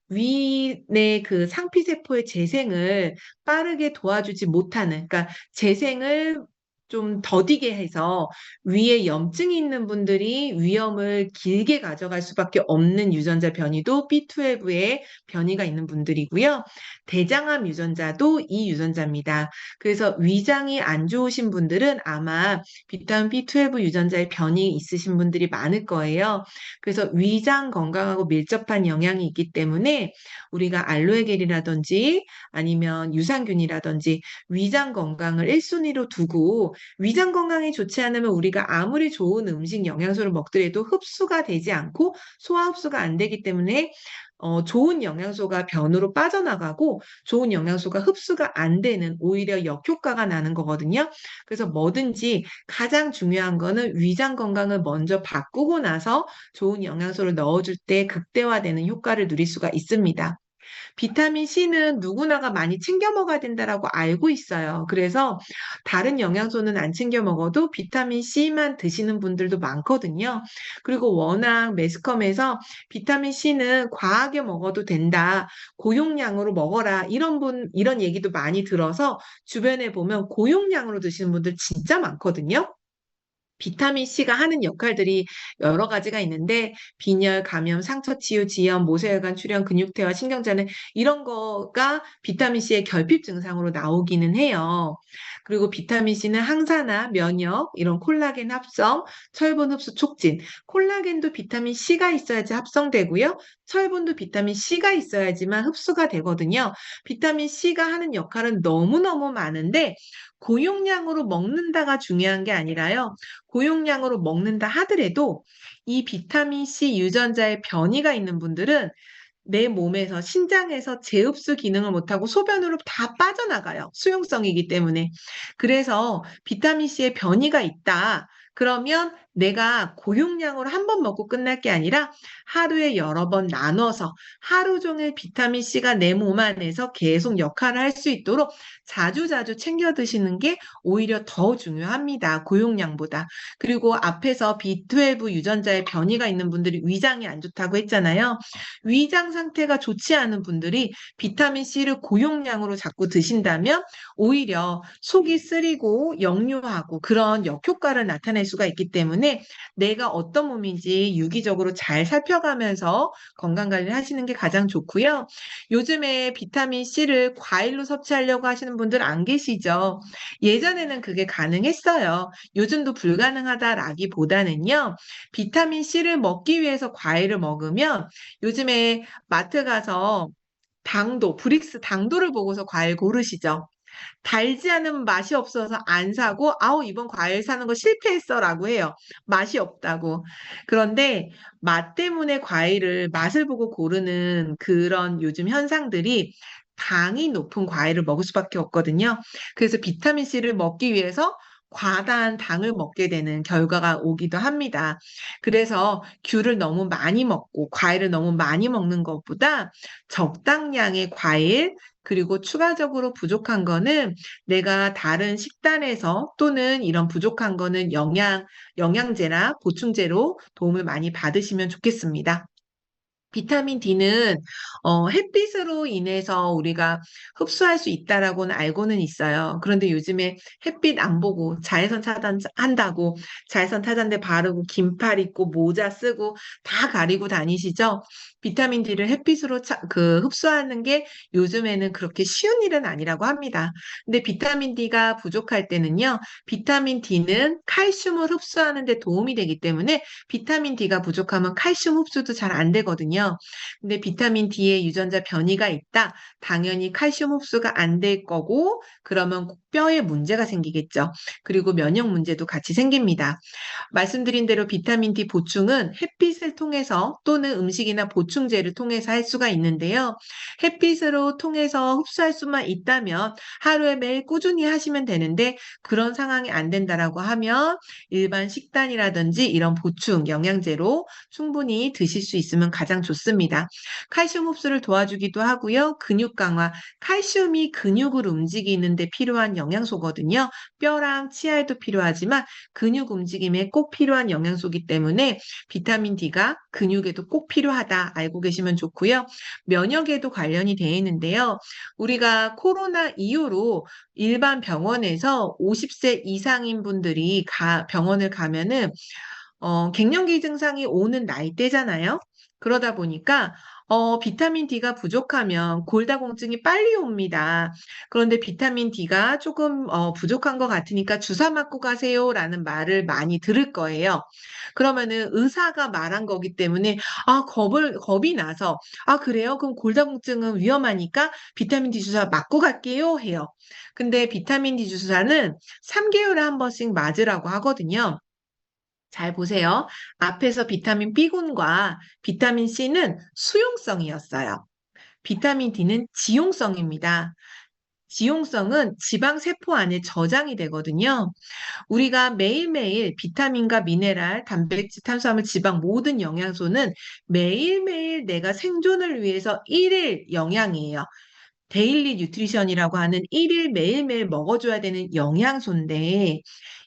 위내 그 상피세포의 재생을 빠르게 도와주지 못하는, 그러니까 재생을 좀 더디게 해서 위에 염증이 있는 분들이 위험을 길게 가져갈 수밖에 없는 유전자 변이도 B12에 변이가 있는 분들이고요. 대장암 유전자도 이 유전자입니다. 그래서 위장이 안 좋으신 분들은 아마 비타민 B12 유전자의 변이 있으신 분들이 많을 거예요. 그래서 위장 건강하고 밀접한 영향이 있기 때문에 우리가 알로에겔이라든지 아니면 유산균이라든지 위장 건강을 1순위로 두고 위장 건강이 좋지 않으면 우리가 아무리 좋은 음식 영양소를 먹더라도 흡수가 되지 않고 소화 흡수가 안 되기 때문에 좋은 영양소가 변으로 빠져나가고 좋은 영양소가 흡수가 안 되는 오히려 역효과가 나는 거거든요. 그래서 뭐든지 가장 중요한 거는 위장 건강을 먼저 바꾸고 나서 좋은 영양소를 넣어줄 때 극대화되는 효과를 누릴 수가 있습니다. 비타민 C는 누구나가 많이 챙겨 먹어야 된다라고 알고 있어요. 그래서 다른 영양소는 안 챙겨 먹어도 비타민 C만 드시는 분들도 많거든요. 그리고 워낙 매스컴에서 비타민 C는 과하게 먹어도 된다. 고용량으로 먹어라. 이런 얘기도 많이 들어서 주변에 보면 고용량으로 드시는 분들 진짜 많거든요. 비타민 C가 하는 역할들이 여러 가지가 있는데 빈혈, 감염, 상처 치유, 지연, 모세혈관 출현, 근육퇴화, 신경자는 이런 거가 비타민 C의 결핍 증상으로 나오기는 해요. 그리고 비타민 C는 항산화, 면역, 이런 콜라겐 합성, 철분 흡수 촉진. 콜라겐도 비타민 C가 있어야지 합성되고요. 철분도 비타민 C가 있어야지만 흡수가 되거든요. 비타민 C가 하는 역할은 너무너무 많은데 고용량으로 먹는다가 중요한 게 아니라요. 고용량으로 먹는다 하더라도 이 비타민 C 유전자의 변이가 있는 분들은 내 몸에서 신장에서 재흡수 기능을 못하고 소변으로 다 빠져나가요. 수용성이기 때문에. 그래서 비타민 C의 변이가 있다. 그러면 내가 고용량으로 한 번 먹고 끝날 게 아니라 하루에 여러 번 나눠서 하루 종일 비타민 C가 내 몸 안에서 계속 역할을 할 수 있도록 자주자주 챙겨 드시는 게 오히려 더 중요합니다. 고용량보다. 그리고 앞에서 B12 유전자의 변이가 있는 분들이 위장이 안 좋다고 했잖아요. 위장 상태가 좋지 않은 분들이 비타민 C를 고용량으로 자꾸 드신다면 오히려 속이 쓰리고 역류하고 그런 역효과를 나타낼 수가 있기 때문에 내가 어떤 몸인지 유기적으로 잘 살펴가면서 건강관리를 하시는 게 가장 좋고요. 요즘에 비타민 C를 과일로 섭취하려고 하시는 분들 안 계시죠? 예전에는 그게 가능했어요. 요즘도 불가능하다라기보다는요. 비타민 C를 먹기 위해서 과일을 먹으면 요즘에 마트 가서 브릭스 당도를 보고서 과일 고르시죠. 달지 않은 맛이 없어서 안 사고, 아우, 이번 과일 사는 거 실패했어 라고 해요. 맛이 없다고. 그런데 맛 때문에 과일을 맛을 보고 고르는 그런 요즘 현상들이 당이 높은 과일을 먹을 수밖에 없거든요. 그래서 비타민C를 먹기 위해서 과다한 당을 먹게 되는 결과가 오기도 합니다. 그래서 귤을 너무 많이 먹고 과일을 너무 많이 먹는 것보다 적당량의 과일, 그리고 추가적으로 부족한 거는 내가 다른 식단에서 또는 이런 부족한 거는 영양제나 보충제로 도움을 많이 받으시면 좋겠습니다. 비타민 D는 햇빛으로 인해서 우리가 흡수할 수 있다라고는 알고는 있어요. 그런데 요즘에 햇빛 안 보고 자외선 차단한다고 자외선 차단제 바르고 긴팔 입고 모자 쓰고 다 가리고 다니시죠? 비타민 D를 햇빛으로 흡수하는 게 요즘에는 그렇게 쉬운 일은 아니라고 합니다. 근데 비타민 D가 부족할 때는요, 비타민 D는 칼슘을 흡수하는 데 도움이 되기 때문에 비타민 D가 부족하면 칼슘 흡수도 잘 안 되거든요. 근데 비타민 D의 유전자 변이가 있다. 당연히 칼슘 흡수가 안 될 거고, 그러면 뼈에 문제가 생기겠죠. 그리고 면역 문제도 같이 생깁니다. 말씀드린 대로 비타민 D 보충은 햇빛을 통해서 또는 음식이나 보충제를 통해서 할 수가 있는데요. 햇빛으로 통해서 흡수할 수만 있다면 하루에 매일 꾸준히 하시면 되는데 그런 상황이 안 된다라고 하면 일반 식단이라든지 이런 보충 영양제로 충분히 드실 수 있으면 가장 좋습니다. 좋습니다. 칼슘 흡수를 도와주기도 하고요. 근육 강화, 칼슘이 근육을 움직이는 데 필요한 영양소거든요. 뼈랑 치아에도 필요하지만 근육 움직임에 꼭 필요한 영양소이기 때문에 비타민 D가 근육에도 꼭 필요하다 알고 계시면 좋고요. 면역에도 관련이 되어 있는데요. 우리가 코로나 이후로 일반 병원에서 50세 이상인 분들이 병원을 가면은 갱년기 증상이 오는 나이대잖아요. 그러다 보니까 비타민 D가 부족하면 골다공증이 빨리 옵니다. 그런데 비타민 D가 조금 부족한 것 같으니까 주사 맞고 가세요라는 말을 많이 들을 거예요. 그러면은 의사가 말한 거기 때문에 겁이 나서 그래요? 그럼 골다공증은 위험하니까 비타민 D 주사 맞고 갈게요 해요. 근데 비타민 D 주사는 3개월에 한 번씩 맞으라고 하거든요. 잘 보세요. 앞에서 비타민 B군과 비타민 C는 수용성이었어요. 비타민 D는 지용성입니다. 지용성은 지방세포 안에 저장이 되거든요. 우리가 매일매일 비타민과 미네랄, 단백질, 탄수화물, 지방 모든 영양소는 매일매일 내가 생존을 위해서 일일 영양이에요. 데일리 뉴트리션이라고 하는 일일 매일매일 먹어줘야 되는 영양소인데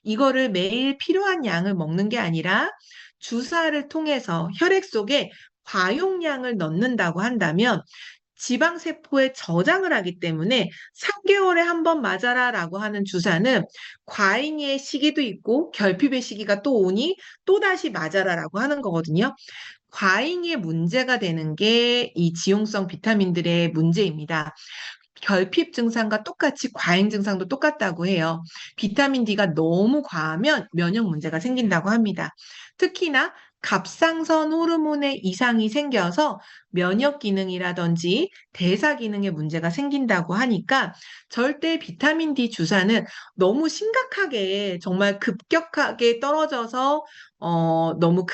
이거를 매일 필요한 양을 먹는 게 아니라 주사를 통해서 혈액 속에 과용량을 넣는다고 한다면 지방세포에 저장을 하기 때문에 3개월에 한 번 맞아라라고 하는 주사는 과잉의 시기도 있고 결핍의 시기가 또 오니 또다시 맞아라라고 하는 거거든요. 과잉의 문제가 되는 게 이 지용성 비타민들의 문제입니다. 결핍 증상과 똑같이 과잉 증상도 똑같다고 해요. 비타민 D가 너무 과하면 면역 문제가 생긴다고 합니다. 특히나 갑상선 호르몬의 이상이 생겨서 면역 기능이라든지 대사 기능에 문제가 생긴다고 하니까 절대 비타민 D 주사는 너무 심각하게 정말 급격하게 떨어져서 너무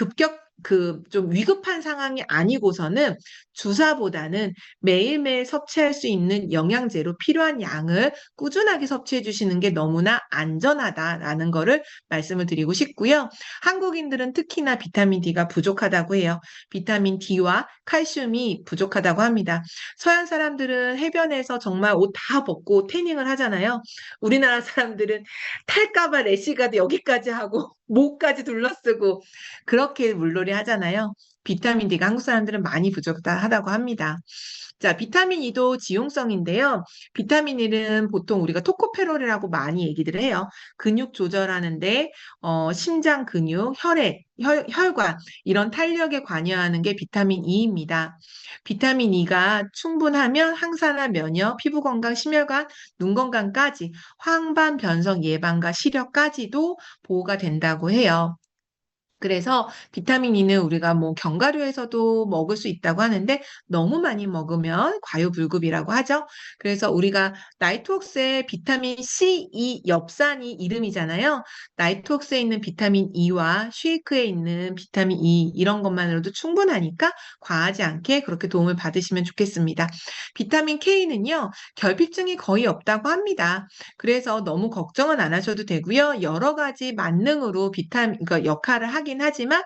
좀 위급한 상황이 아니고서는 주사보다는 매일매일 섭취할 수 있는 영양제로 필요한 양을 꾸준하게 섭취해 주시는 게 너무나 안전하다라는 거를 말씀을 드리고 싶고요. 한국인들은 특히나 비타민 D가 부족하다고 해요. 비타민 D와 칼슘이 부족하다고 합니다. 서양 사람들은 해변에서 정말 옷 다 벗고 태닝을 하잖아요. 우리나라 사람들은 탈까봐 래시가드 여기까지 하고 목까지 둘러쓰고 그렇게 물놀이 하잖아요. 비타민 D가 한국 사람들은 많이 부족하다고 합니다. 자, 비타민 E도 지용성인데요. 비타민 E는 보통 우리가 토코페롤이라고 많이 얘기를 해요. 근육 조절하는데 심장 근육, 혈관 이런 탄력에 관여하는 게 비타민 E입니다. 비타민 E가 충분하면 항산화, 면역, 피부 건강, 심혈관, 눈 건강까지 황반 변성 예방과 시력까지도 보호가 된다고 해요. 그래서 비타민 E는 우리가 뭐 견과류에서도 먹을 수 있다고 하는데 너무 많이 먹으면 과유불급이라고 하죠. 그래서 우리가 나이트웍스의 비타민 C, E 엽산이 이름이잖아요. 나이트웍스에 있는 비타민 E와 쉐이크에 있는 비타민 E 이런 것만으로도 충분하니까 과하지 않게 그렇게 도움을 받으시면 좋겠습니다. 비타민 K는요. 결핍증이 거의 없다고 합니다. 그래서 너무 걱정은 안 하셔도 되고요. 여러 가지 만능으로 그러니까 역할을 하긴 하지만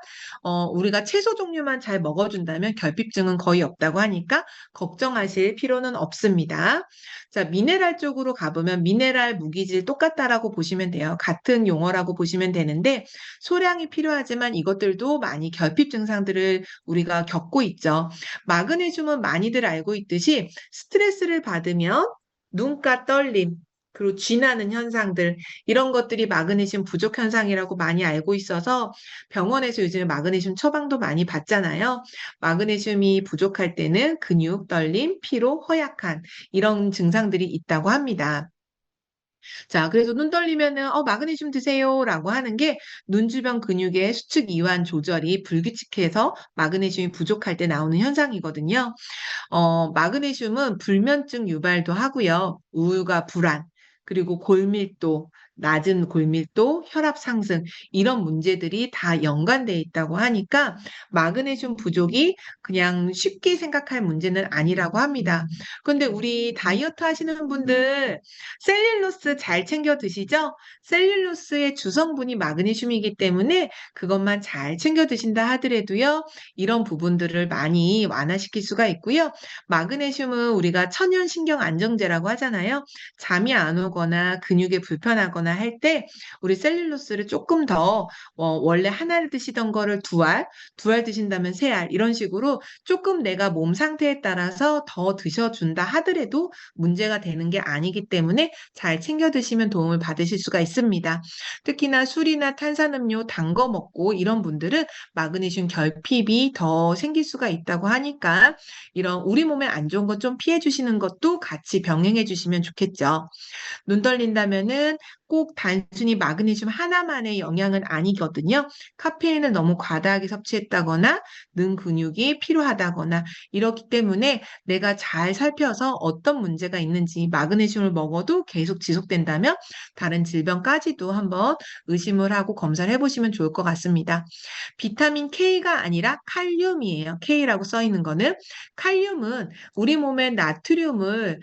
우리가 채소 종류만 잘 먹어준다면 결핍증은 거의 없다고 하니까 걱정하실 필요는 없습니다. 자, 미네랄 쪽으로 가보면 미네랄, 무기질 똑같다라고 보시면 돼요. 같은 용어라고 보시면 되는데 소량이 필요하지만 이것들도 많이 결핍 증상들을 우리가 겪고 있죠. 마그네슘은 많이들 알고 있듯이 스트레스를 받으면 눈가 떨림, 그리고 쥐나는 현상들 이런 것들이 마그네슘 부족 현상이라고 많이 알고 있어서 병원에서 요즘에 마그네슘 처방도 많이 받잖아요. 마그네슘이 부족할 때는 근육 떨림, 피로, 허약한 이런 증상들이 있다고 합니다. 자, 그래서 눈 떨리면은 마그네슘 드세요라고 하는 게 눈 주변 근육의 수축 이완 조절이 불규칙해서 마그네슘이 부족할 때 나오는 현상이거든요. 마그네슘은 불면증 유발도 하고요. 우울과 불안, 그리고 골밀도, 낮은 골밀도, 혈압 상승 이런 문제들이 다 연관돼 있다고 하니까 마그네슘 부족이 그냥 쉽게 생각할 문제는 아니라고 합니다. 근데 우리 다이어트 하시는 분들 셀룰로스 잘 챙겨 드시죠? 셀룰로스의 주성분이 마그네슘이기 때문에 그것만 잘 챙겨 드신다 하더라도요, 이런 부분들을 많이 완화시킬 수가 있고요. 마그네슘은 우리가 천연신경 안정제라고 하잖아요. 잠이 안 오거나 근육에 불편하거나 할 때 우리 셀룰로스를 조금 더 원래 하나를 드시던 거를 두 알 드신다면 세 알 이런 식으로 조금 내가 몸 상태에 따라서 더 드셔준다 하더라도 문제가 되는 게 아니기 때문에 잘 챙겨 드시면 도움을 받으실 수가 있습니다. 특히나 술이나 탄산음료 단 거 먹고 이런 분들은 마그네슘 결핍이 더 생길 수가 있다고 하니까 이런 우리 몸에 안 좋은 것 좀 피해 주시는 것도 같이 병행해 주시면 좋겠죠. 눈 떨린다면은 꼭 단순히 마그네슘 하나만의 영향은 아니거든요. 카페인을 너무 과다하게 섭취했다거나 능 근육이 필요하다거나 이렇기 때문에 내가 잘 살펴서 어떤 문제가 있는지 마그네슘을 먹어도 계속 지속된다면 다른 질병까지도 한번 의심을 하고 검사를 해보시면 좋을 것 같습니다. 비타민 K가 아니라 칼륨이에요. K라고 써 있는 거는 칼륨은 우리 몸의 나트륨을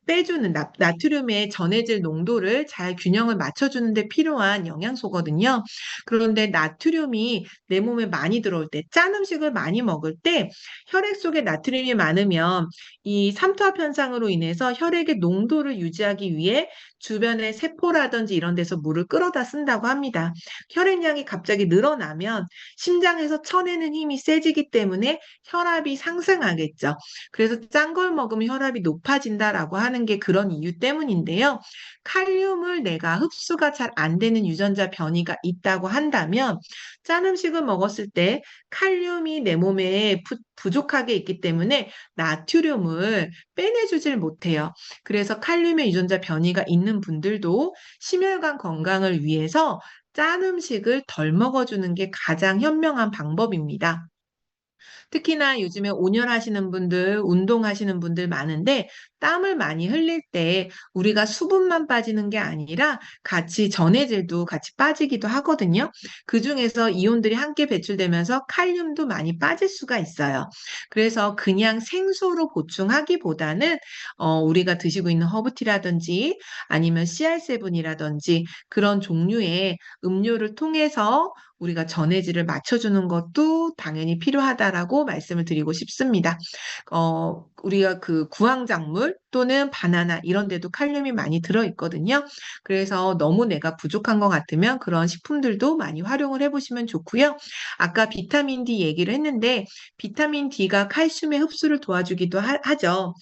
빼주는 나트륨의 전해질 농도를 잘 균형을 맞춰주는 데 필요한 영양소거든요. 그런데 나트륨이 내 몸에 많이 들어올 때, 짠 음식을 많이 먹을 때 혈액 속에 나트륨이 많으면 이 삼투압 현상으로 인해서 혈액의 농도를 유지하기 위해 주변의 세포라든지 이런 데서 물을 끌어다 쓴다고 합니다. 혈액량이 갑자기 늘어나면 심장에서 쳐내는 힘이 세지기 때문에 혈압이 상승하겠죠. 그래서 짠 걸 먹으면 혈압이 높아진다라고 하는 게 그런 이유 때문인데요. 칼륨을 내가 흡수가 잘 안 되는 유전자 변이가 있다고 한다면 짠 음식을 먹었을 때 칼륨이 내 몸에 부족하게 있기 때문에 나트륨을 빼내주질 못해요. 그래서 칼륨의 유전자 변이가 있는 분들도 심혈관 건강을 위해서 짠 음식을 덜 먹어주는 게 가장 현명한 방법입니다. 특히나 요즘에 온열하시는 분들, 운동하시는 분들 많은데 땀을 많이 흘릴 때 우리가 수분만 빠지는 게 아니라 같이 전해질도 같이 빠지기도 하거든요. 그중에서 이온들이 함께 배출되면서 칼륨도 많이 빠질 수가 있어요. 그래서 그냥 생수로 보충하기보다는 우리가 드시고 있는 허브티라든지 아니면 CR7이라든지 그런 종류의 음료를 통해서 우리가 전해질을 맞춰주는 것도 당연히 필요하다라고 말씀을 드리고 싶습니다. 우리가 그 구황작물 또는 바나나 이런 데도 칼륨이 많이 들어있거든요. 그래서 너무 내가 부족한 것 같으면 그런 식품들도 많이 활용을 해보시면 좋고요. 아까 비타민 D 얘기를 했는데 비타민 D가 칼슘의 흡수를 도와주기도 하죠.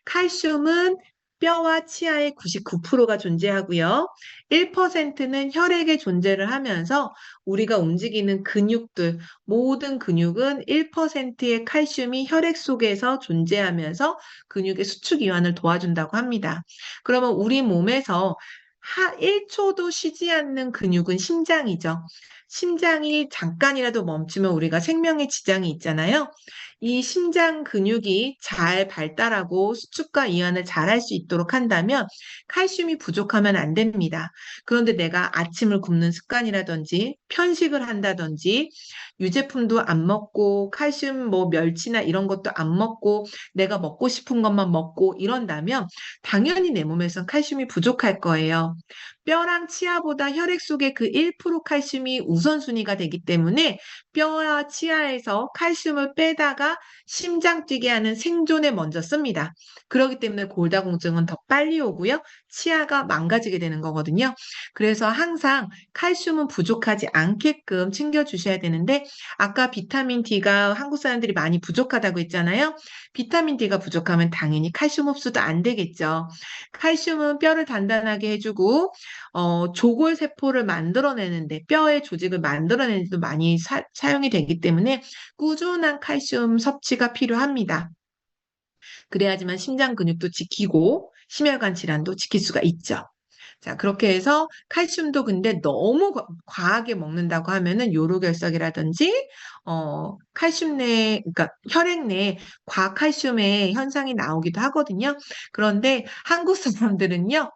칼슘은 뼈와 치아의 99%가 존재하고요. 1%는 혈액에 존재를 하면서 우리가 움직이는 근육들, 모든 근육은 1%의 칼슘이 혈액 속에서 존재하면서 근육의 수축 이완을 도와준다고 합니다. 그러면 우리 몸에서 1초도 쉬지 않는 근육은 심장이죠. 심장이 잠깐이라도 멈추면 우리가 생명에 지장이 있잖아요. 이 심장 근육이 잘 발달하고 수축과 이완을 잘 할 수 있도록 한다면 칼슘이 부족하면 안 됩니다. 그런데 내가 아침을 굶는 습관이라든지 편식을 한다든지 유제품도 안 먹고 칼슘 뭐 멸치나 이런 것도 안 먹고 내가 먹고 싶은 것만 먹고 이런다면 당연히 내 몸에선 칼슘이 부족할 거예요. 뼈랑 치아보다 혈액 속에 그 1% 칼슘이 우선순위가 되기 때문에 뼈와 치아에서 칼슘을 빼다가 심장 뛰게 하는 생존에 먼저 씁니다. 그렇기 때문에 골다공증은 더 빨리 오고요. 치아가 망가지게 되는 거거든요. 그래서 항상 칼슘은 부족하지 않게끔 챙겨주셔야 되는데 아까 비타민 D가 한국 사람들이 많이 부족하다고 했잖아요. 비타민 D가 부족하면 당연히 칼슘 흡수도 안 되겠죠. 칼슘은 뼈를 단단하게 해주고 조골 세포를 만들어내는데 뼈의 조직을 만들어내는 데도 많이 사용이 되기 때문에 꾸준한 칼슘 섭취가 필요합니다. 그래야지만 심장 근육도 지키고 심혈관 질환도 지킬 수가 있죠. 자, 그렇게 해서 칼슘도 근데 너무 과하게 먹는다고 하면은 요로결석이라든지 칼슘 내 그러니까 혈액 내 과칼슘의 현상이 나오기도 하거든요. 그런데 한국 사람들은요.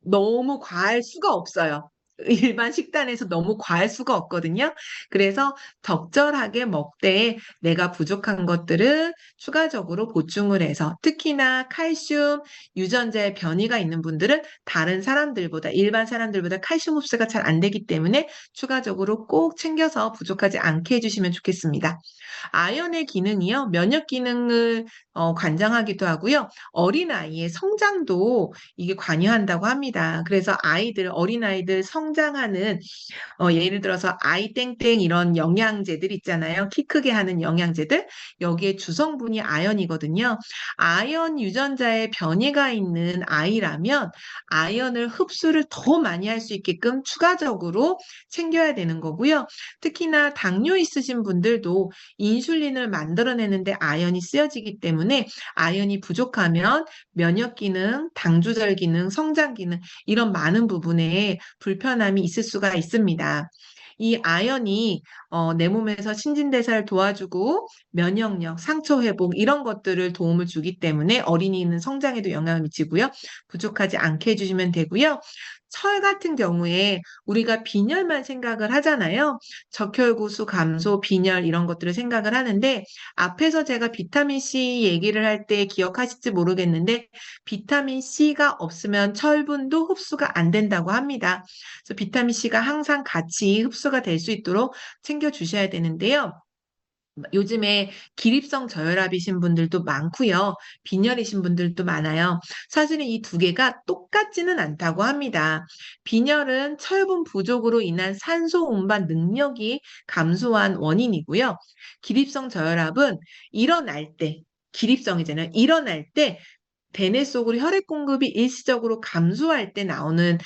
너무 과할 수가 없어요. 일반 식단에서 너무 과할 수가 없거든요. 그래서 적절하게 먹되 내가 부족한 것들을 추가적으로 보충을 해서 특히나 칼슘, 유전자의 변이가 있는 분들은 다른 사람들보다 일반 사람들보다 칼슘 흡수가 잘 안 되기 때문에 추가적으로 꼭 챙겨서 부족하지 않게 해주시면 좋겠습니다. 아연의 기능이요. 면역 기능을 관장하기도 하고요. 어린아이의 성장도 이게 관여한다고 합니다. 그래서 어린아이들 성장하는 예를 들어서 아이땡땡 이런 영양제들 있잖아요. 키 크게 하는 영양제들. 여기에 주성분이 아연이거든요. 아연 유전자의 변이가 있는 아이라면 아연을 흡수를 더 많이 할 수 있게끔 추가적으로 챙겨야 되는 거고요. 특히나 당뇨 있으신 분들도 인슐린을 만들어내는데 아연이 쓰여지기 때문에 아연이 부족하면 면역 기능, 당 조절 기능, 성장 기능 이런 많은 부분에 불편함이 있을 수가 있습니다. 이 아연이 내 몸에서 신진대사를 도와주고 면역력, 상처 회복 이런 것들을 도움을 주기 때문에 어린이는 성장에도 영향을 미치고요. 부족하지 않게 해주시면 되고요. 철 같은 경우에 우리가 빈혈만 생각을 하잖아요. 적혈구수 감소, 빈혈 이런 것들을 생각을 하는데 앞에서 제가 비타민 C 얘기를 할 때 기억하실지 모르겠는데 비타민 C가 없으면 철분도 흡수가 안 된다고 합니다. 그래서 비타민 C가 항상 같이 흡수가 될 수 있도록 챙겨주셔야 되는데요. 요즘에 기립성 저혈압이신 분들도 많고요. 빈혈이신 분들도 많아요. 사실은 이 두 개가 똑같지는 않다고 합니다. 빈혈은 철분 부족으로 인한 산소 운반 능력이 감소한 원인이고요. 기립성 저혈압은 일어날 때, 기립성이잖아요. 일어날 때 대뇌 속으로 혈액 공급이 일시적으로 감소할 때 나오는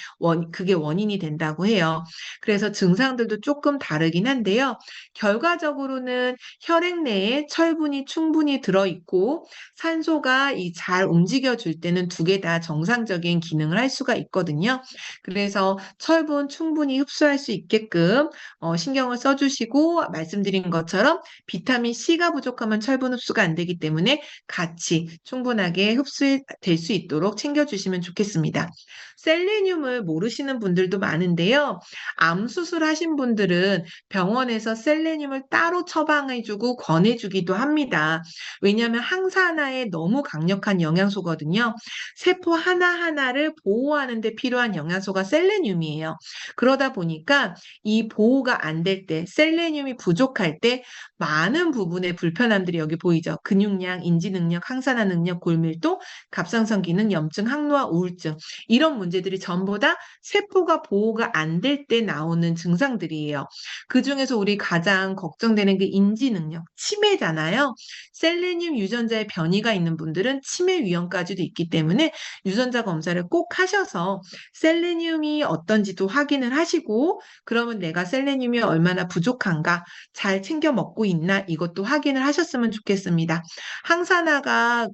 그게 원인이 된다고 해요. 그래서 증상들도 조금 다르긴 한데요. 결과적으로는 혈액 내에 철분이 충분히 들어있고 산소가 잘 움직여줄 때는 두 개 다 정상적인 기능을 할 수가 있거든요. 그래서 철분 충분히 흡수할 수 있게끔 신경을 써주시고 말씀드린 것처럼 비타민 C가 부족하면 철분 흡수가 안 되기 때문에 같이 충분하게 흡수될 수 있도록 챙겨주시면 좋겠습니다. 셀레늄을 모르시는 분들도 많은데요. 암 수술하신 분들은 병원에서 셀레늄을 따로 처방해주고 권해주기도 합니다. 왜냐하면 항산화에 너무 강력한 영양소거든요. 세포 하나하나를 보호하는 데 필요한 영양소가 셀레늄이에요. 그러다 보니까 이 보호가 안 될 때, 셀레늄이 부족할 때 많은 부분의 불편함들이 여기 보이죠. 근육량, 인지 능력, 항산화 능력, 골밀도, 갑상선 기능, 염증, 항노화, 우울증 이런 문제들이 전부 다 세포가 보호가 안 될 때 나오는 증상들이에요. 그중에서 우리 가장 걱정되는 게 인지 능력, 치매잖아요. 셀레늄 유전자의 변이가 있는 분들은 치매 위험까지도 있기 때문에 유전자 검사를 꼭 하셔서 셀레늄이 어떤지도 확인을 하시고 그러면 내가 셀레늄이 얼마나 부족한가, 잘 챙겨 먹고 있나 이것도 확인을 하셨으면 좋겠습니다. 항산화가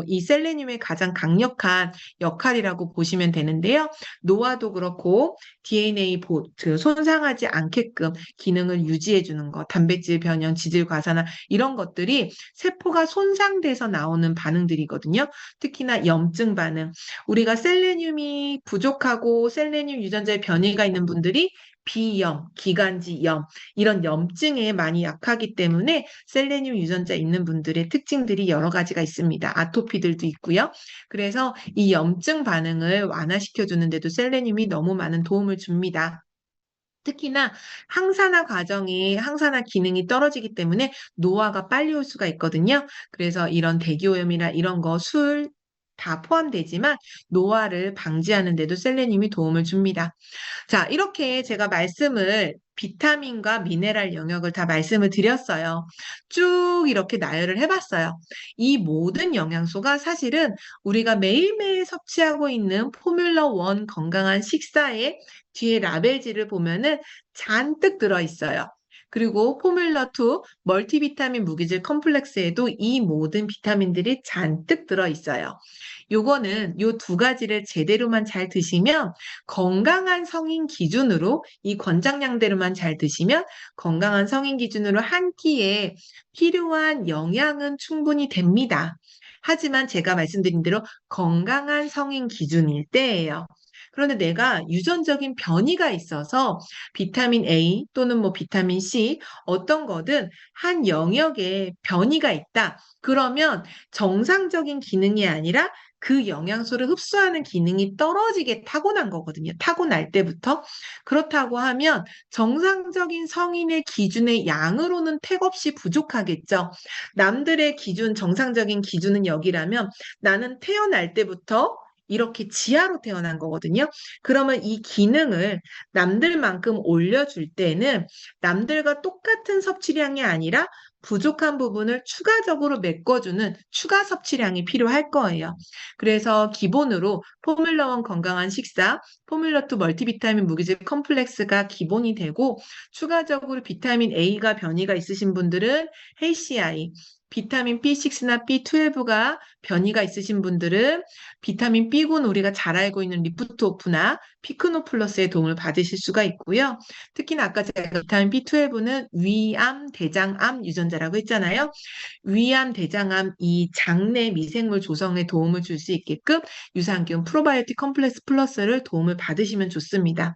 이 셀레늄의 가장 강력한 역할이라고 보시면 되는데요. 노화도 그렇고 DNA 손상하지 않게끔 기능을 유지해 주는 것, 단백질 변형, 지질 과산화 이런 것들이 세포가 손상돼서 나오는 반응들이거든요. 특히나 염증 반응. 우리가 셀레늄이 부족하고 셀레늄 유전자의 변이가 있는 분들이 비염, 기관지염 이런 염증에 많이 약하기 때문에 셀레늄 유전자 있는 분들의 특징들이 여러 가지가 있습니다. 아토피들도 있고요. 그래서 이 염증 반응을 완화시켜 주는데도 셀레늄이 너무 많은 도움을 줍니다. 특히나 항산화 기능이 떨어지기 때문에 노화가 빨리 올 수가 있거든요. 그래서 이런 대기오염이나 이런 거, 술 다 포함되지만 노화를 방지하는 데도 셀레늄이 도움을 줍니다. 자, 이렇게 제가 비타민과 미네랄 영역을 다 말씀을 드렸어요. 쭉 이렇게 나열을 해봤어요. 이 모든 영양소가 사실은 우리가 매일매일 섭취하고 있는 포뮬러1 건강한 식사의 뒤에 라벨지를 보면은 잔뜩 들어있어요. 그리고 포뮬러2 멀티비타민 무기질 컴플렉스에도 이 모든 비타민들이 잔뜩 들어있어요. 요거는 요 두 가지를 제대로만 잘 드시면 건강한 성인 기준으로 이 권장량대로만 잘 드시면 건강한 성인 기준으로 한 끼에 필요한 영양은 충분히 됩니다. 하지만 제가 말씀드린 대로 건강한 성인 기준일 때예요. 그런데 내가 유전적인 변이가 있어서 비타민 A 또는 뭐 비타민 C 어떤 거든 한 영역에 변이가 있다. 그러면 정상적인 기능이 아니라 그 영양소를 흡수하는 기능이 떨어지게 타고난 거거든요. 타고날 때부터. 그렇다고 하면 정상적인 성인의 기준의 양으로는 택없이 부족하겠죠. 남들의 기준, 정상적인 기준은 여기라면 나는 태어날 때부터 이렇게 지하로 태어난 거거든요. 그러면 이 기능을 남들만큼 올려줄 때는 남들과 똑같은 섭취량이 아니라 부족한 부분을 추가적으로 메꿔주는 추가 섭취량이 필요할 거예요. 그래서 기본으로 포뮬러1 건강한 식사, 포뮬러2 멀티비타민 무기질 컴플렉스가 기본이 되고 추가적으로 비타민 A가 변이가 있으신 분들은 HCI, 비타민 B6나 B12가 변이가 있으신 분들은 비타민 B군 우리가 잘 알고 있는 리프토프나 피크노 플러스의 도움을 받으실 수가 있고요. 특히나 아까 제가 비타민 B12는 위암, 대장암 유전자라고 했잖아요. 위암, 대장암 이 장내 미생물 조성에 도움을 줄 수 있게끔 유산균 프로바이오틱 컴플렉스 플러스를 도움을 받으시면 좋습니다.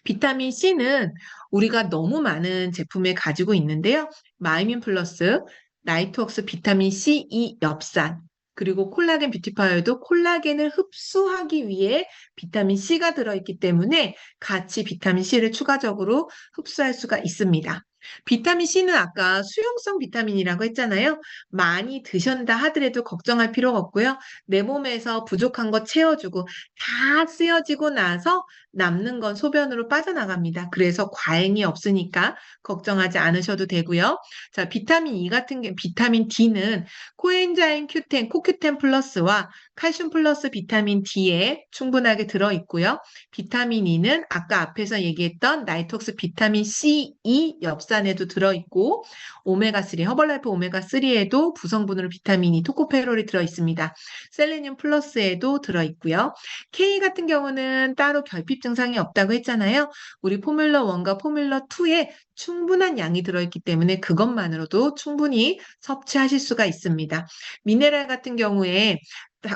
비타민 C는 우리가 너무 많은 제품에 가지고 있는데요. 마이민 플러스, 나이트웍스 비타민 C2 엽산, 그리고 콜라겐 뷰티파이어도 콜라겐을 흡수하기 위해 비타민 C가 들어있기 때문에 같이 비타민 C를 추가적으로 흡수할 수가 있습니다. 비타민 C는 아까 수용성 비타민이라고 했잖아요. 많이 드신다 하더라도 걱정할 필요가 없고요. 내 몸에서 부족한 거 채워주고 다 쓰여지고 나서 남는 건 소변으로 빠져나갑니다. 그래서 과잉이 없으니까 걱정하지 않으셔도 되고요. 자, 비타민 E 같은 경우, 비타민 D는 코엔자임 Q10, 코큐10 플러스와 칼슘 플러스 비타민 D에 충분하게 들어있고요. 비타민 E는 아까 앞에서 얘기했던 나이톡스 비타민 C2 엽산에도 들어있고 오메가3, 허벌라이프 오메가3에도 부성분으로 비타민 E, 토코페롤이 들어있습니다. 셀레늄 플러스에도 들어있고요. K 같은 경우는 따로 결핍 증상이 없다고 했잖아요. 우리 포뮬러1과 포뮬러2에 충분한 양이 들어있기 때문에 그것만으로도 충분히 섭취하실 수가 있습니다. 미네랄 같은 경우에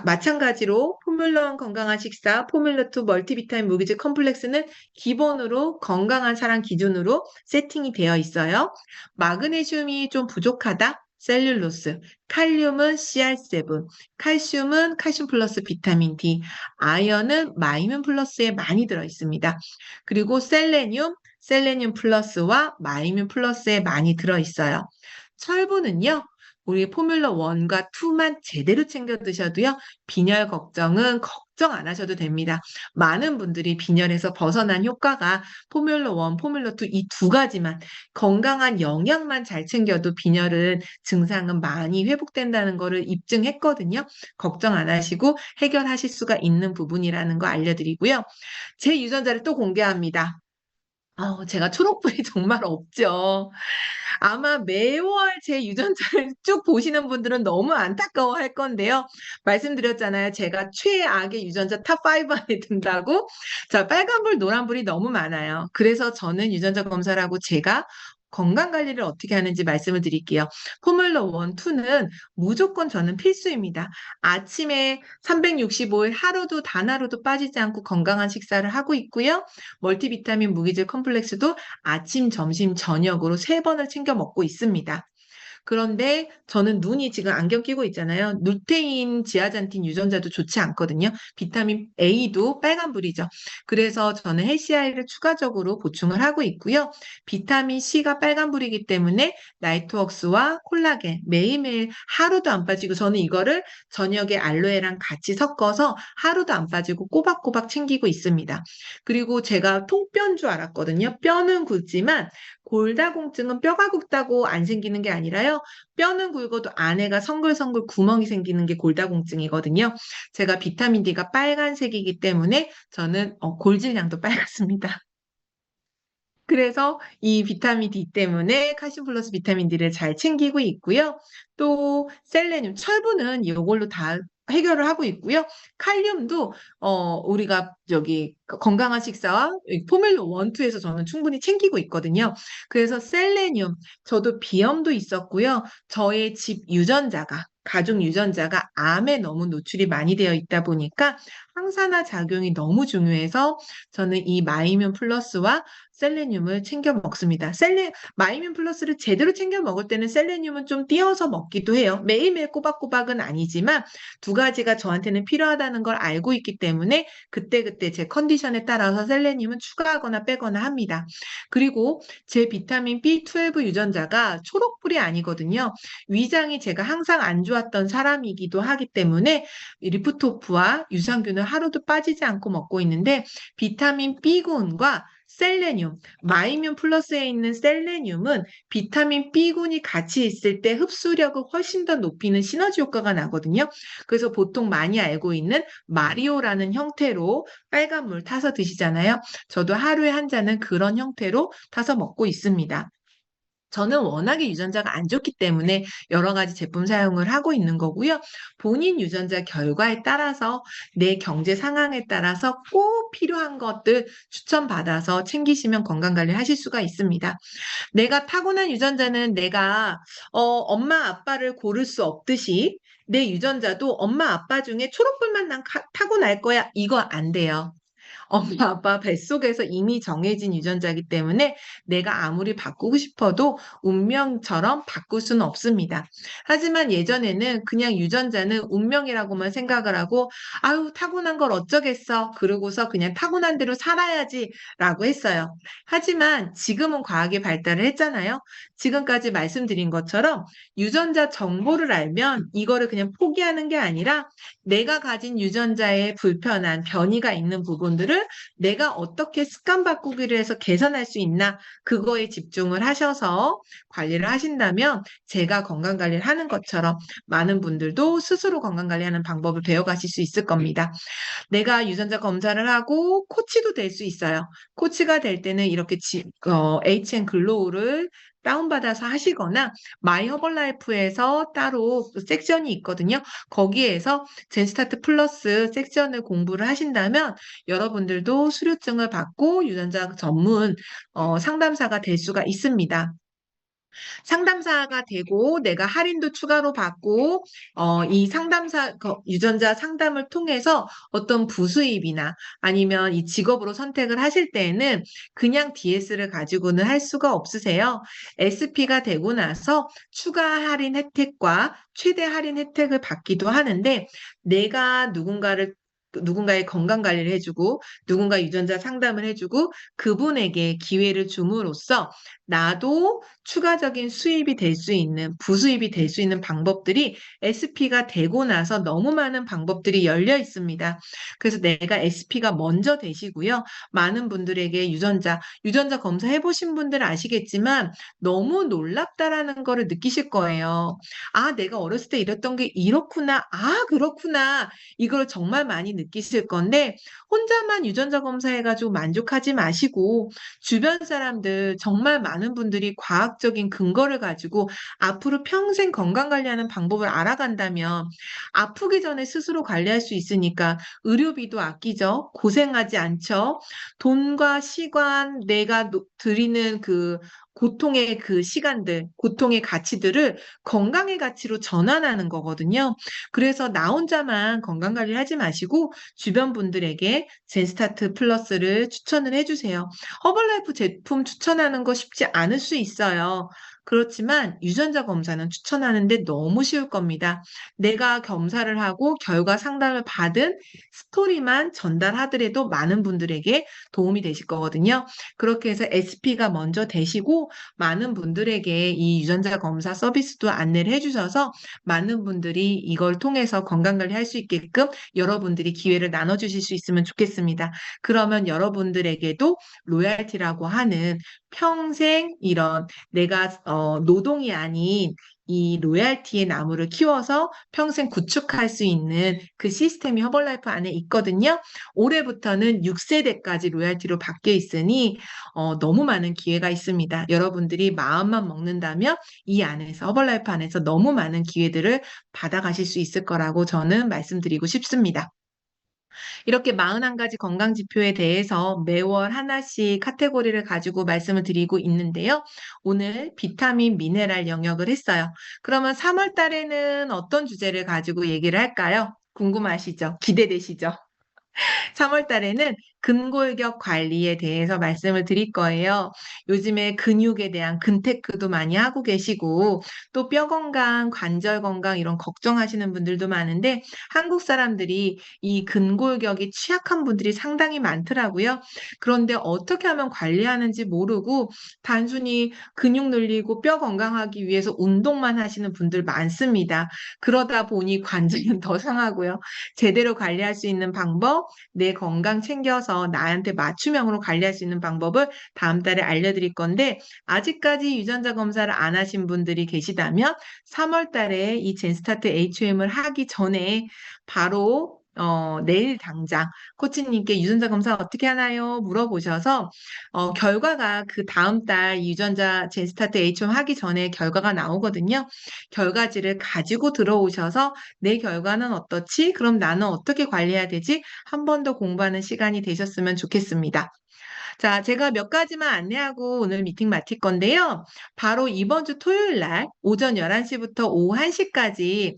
마찬가지로 포뮬러1 건강한 식사, 포뮬러2 멀티비타민 무기질 컴플렉스는 기본으로 건강한 사람 기준으로 세팅이 되어 있어요. 마그네슘이 좀 부족하다? 셀룰로스, 칼륨은 CR7, 칼슘은 칼슘 플러스 비타민 D, 아연은 마이뮴 플러스에 많이 들어있습니다. 그리고 셀레늄 플러스와 마이뮴 플러스에 많이 들어있어요. 철분은요, 우리 포뮬러 1과 2만 제대로 챙겨 드셔도요, 빈혈 걱정은 걱정 안 하셔도 됩니다. 많은 분들이 빈혈에서 벗어난 효과가 포뮬러 1, 포뮬러 2 이 두 가지만 건강한 영양만 잘 챙겨도 빈혈은 증상은 많이 회복된다는 거를 입증했거든요. 걱정 안 하시고 해결하실 수가 있는 부분이라는 거 알려드리고요. 제 유전자를 또 공개합니다. 제가 초록불이 정말 없죠. 아마 매월 제 유전자를 쭉 보시는 분들은 너무 안타까워할 건데요. 말씀드렸잖아요. 제가 최악의 유전자 탑5 안에 든다고. 자, 빨간불, 노란불이 너무 많아요. 그래서 저는 유전자 검사를 하고 제가 건강관리를 어떻게 하는지 말씀을 드릴게요. 포뮬러 1, 2는 무조건 저는 필수입니다. 아침에 365일 하루도 단 하루도 빠지지 않고 건강한 식사를 하고 있고요. 멀티비타민 무기질 컴플렉스도 아침, 점심, 저녁으로 3번을 챙겨 먹고 있습니다. 그런데 저는 눈이 지금 안경 끼고 있잖아요. 루테인, 지아잔틴 유전자도 좋지 않거든요. 비타민 A도 빨간불이죠. 그래서 저는 HCI를 추가적으로 보충을 하고 있고요. 비타민 C가 빨간불이기 때문에 나이트웍스와 콜라겐 매일매일 하루도 안 빠지고 저는 이거를 저녁에 알로에랑 같이 섞어서 하루도 안 빠지고 꼬박꼬박 챙기고 있습니다. 그리고 제가 통뼈인 줄 알았거든요. 뼈는 굵지만 골다공증은 뼈가 굵다고 안 생기는 게 아니라요. 뼈는 굵어도 안에가 성글성글 구멍이 생기는 게 골다공증이거든요. 제가 비타민 D가 빨간색이기 때문에 저는 골질량도 빨갛습니다. 그래서 이 비타민 D 때문에 칼슘 플러스 비타민 D를 잘 챙기고 있고요. 또 셀레늄, 철분은 이걸로 다 해결을 하고 있고요. 칼륨도 우리가 건강한 식사와 포뮬러 1, 2에서 저는 충분히 챙기고 있거든요. 그래서 셀레늄, 저도 비염도 있었고요. 저의 집 유전자가 가족 유전자가 암에 너무 노출이 많이 되어 있다 보니까 항산화 작용이 너무 중요해서 저는 이 마이뮨 플러스와 셀레늄을 챙겨 먹습니다. 마이뮨 플러스를 제대로 챙겨 먹을 때는 셀레늄은 좀 띄어서 먹기도 해요. 매일매일 꼬박꼬박은 아니지만 두 가지가 저한테는 필요하다는 걸 알고 있기 때문에 그때그때 제 컨디션에 따라서 셀레늄은 추가하거나 빼거나 합니다. 그리고 제 비타민 B12 유전자가 초록불이 아니거든요. 위장이 제가 항상 안 좋았던 사람이기도 하기 때문에 리프토프와 유산균을 하루도 빠지지 않고 먹고 있는데 비타민 B군과 셀레늄, 마이뮨 플러스에 있는 셀레늄은 비타민 B군이 같이 있을 때 흡수력을 훨씬 더 높이는 시너지 효과가 나거든요. 그래서 보통 많이 알고 있는 마리오라는 형태로 빨간 물 타서 드시잖아요. 저도 하루에 한 잔은 그런 형태로 타서 먹고 있습니다. 저는 워낙에 유전자가 안 좋기 때문에 여러 가지 제품 사용을 하고 있는 거고요. 본인 유전자 결과에 따라서 내 경제 상황에 따라서 꼭 필요한 것들 추천받아서 챙기시면 건강관리를 하실 수가 있습니다. 내가 타고난 유전자는 내가 엄마 아빠를 고를 수 없듯이 내 유전자도 엄마 아빠 중에 초록불만 난 타고날 거야. 이거 안 돼요. 엄마 아빠 뱃속에서 이미 정해진 유전자이기 때문에 내가 아무리 바꾸고 싶어도 운명처럼 바꿀 수는 없습니다. 하지만 예전에는 그냥 유전자는 운명이라고만 생각을 하고 아유 타고난 걸 어쩌겠어 그러고서 그냥 타고난 대로 살아야지라고 했어요. 하지만 지금은 과학이 발달을 했잖아요. 지금까지 말씀드린 것처럼 유전자 정보를 알면 이거를 그냥 포기하는 게 아니라 내가 가진 유전자의 불편한 변이가 있는 부분들을 내가 어떻게 습관 바꾸기를 해서 개선할 수 있나 그거에 집중을 하셔서 관리를 하신다면 제가 건강관리를 하는 것처럼 많은 분들도 스스로 건강관리하는 방법을 배워가실 수 있을 겁니다. 내가 유전자 검사를 하고 코치도 될 수 있어요. 코치가 될 때는 이렇게 HN 글로우를 다운받아서 하시거나 마이 허벌라이프에서 따로 섹션이 있거든요. 거기에서 젠스타트 플러스 섹션을 공부를 하신다면 여러분들도 수료증을 받고 유전자 전문 상담사가 될 수가 있습니다. 상담사가 되고 내가 할인도 추가로 받고 이 유전자 상담을 통해서 어떤 부수입이나 아니면 이 직업으로 선택을 하실 때에는 그냥 DS를 가지고는 할 수가 없으세요. SP가 되고 나서 추가 할인 혜택과 최대 할인 혜택을 받기도 하는데 내가 누군가의 건강 관리를 해주고 누군가 유전자 상담을 해주고 그분에게 기회를 줌으로써 나도 추가적인 수입이 될 수 있는 부수입이 될 수 있는 방법들이 SP가 되고 나서 너무 많은 방법들이 열려 있습니다. 그래서 내가 SP가 먼저 되시고요. 많은 분들에게 유전자 검사해 보신 분들은 아시겠지만 너무 놀랍다라는 거를 느끼실 거예요. 아, 내가 어렸을 때 이랬던 게 이렇구나. 아, 그렇구나. 이걸 정말 많이 느끼실 건데 혼자만 유전자 검사해가지고 만족하지 마시고 주변 사람들 정말 많은 분들이 과학적인 근거를 가지고 앞으로 평생 건강관리하는 방법을 알아간다면 아프기 전에 스스로 관리할 수 있으니까 의료비도 아끼죠. 고생하지 않죠. 돈과 시간, 내가 드리는 그 고통의 그 시간들, 고통의 가치들을 건강의 가치로 전환하는 거거든요. 그래서 나 혼자만 건강관리를 하지 마시고 주변 분들에게 젠스타트 플러스를 추천을 해주세요. 허벌라이프 제품 추천하는 거 쉽지 않을 수 있어요. 그렇지만 유전자 검사는 추천하는데 너무 쉬울 겁니다. 내가 검사를 하고 결과 상담을 받은 스토리만 전달하더라도 많은 분들에게 도움이 되실 거거든요. 그렇게 해서 SP가 먼저 되시고 많은 분들에게 이 유전자 검사 서비스도 안내를 해주셔서 많은 분들이 이걸 통해서 건강관리 할 수 있게끔 여러분들이 기회를 나눠주실 수 있으면 좋겠습니다. 그러면 여러분들에게도 로얄티라고 하는 평생 이런 내가 노동이 아닌 이 로얄티의 나무를 키워서 평생 구축할 수 있는 그 시스템이 허벌라이프 안에 있거든요. 올해부터는 6세대까지 로얄티로 바뀌어 있으니 너무 많은 기회가 있습니다. 여러분들이 마음만 먹는다면 이 안에서 허벌라이프 안에서 너무 많은 기회들을 받아가실 수 있을 거라고 저는 말씀드리고 싶습니다. 이렇게 41가지 건강 지표에 대해서 매월 하나씩 카테고리를 가지고 말씀을 드리고 있는데요. 오늘 비타민, 미네랄 영역을 했어요. 그러면 3월 달에는 어떤 주제를 가지고 얘기를 할까요? 궁금하시죠? 기대되시죠? 3월 달에는 근골격 관리에 대해서 말씀을 드릴 거예요. 요즘에 근육에 대한 근테크도 많이 하고 계시고 또 뼈 건강, 관절 건강 이런 걱정하시는 분들도 많은데 한국 사람들이 이 근골격이 취약한 분들이 상당히 많더라고요. 그런데 어떻게 하면 관리하는지 모르고 단순히 근육 늘리고 뼈 건강하기 위해서 운동만 하시는 분들 많습니다. 그러다 보니 관절은 더 상하고요. 제대로 관리할 수 있는 방법, 내 건강 챙겨서 나한테 맞춤형으로 관리할 수 있는 방법을 다음 달에 알려드릴 건데 아직까지 유전자 검사를 안 하신 분들이 계시다면 3월 달에 이 젠스타트 HM을 하기 전에 바로 내일 당장 코치님께 유전자 검사 어떻게 하나요? 물어보셔서 결과가 그 다음 달 유전자 젠스타트 HM 하기 전에 결과가 나오거든요. 결과지를 가지고 들어오셔서 내 결과는 어떻지? 그럼 나는 어떻게 관리해야 되지? 한 번 더 공부하는 시간이 되셨으면 좋겠습니다. 자, 제가 몇 가지만 안내하고 오늘 미팅 마칠 건데요. 바로 이번 주 토요일 날 오전 11시부터 오후 1시까지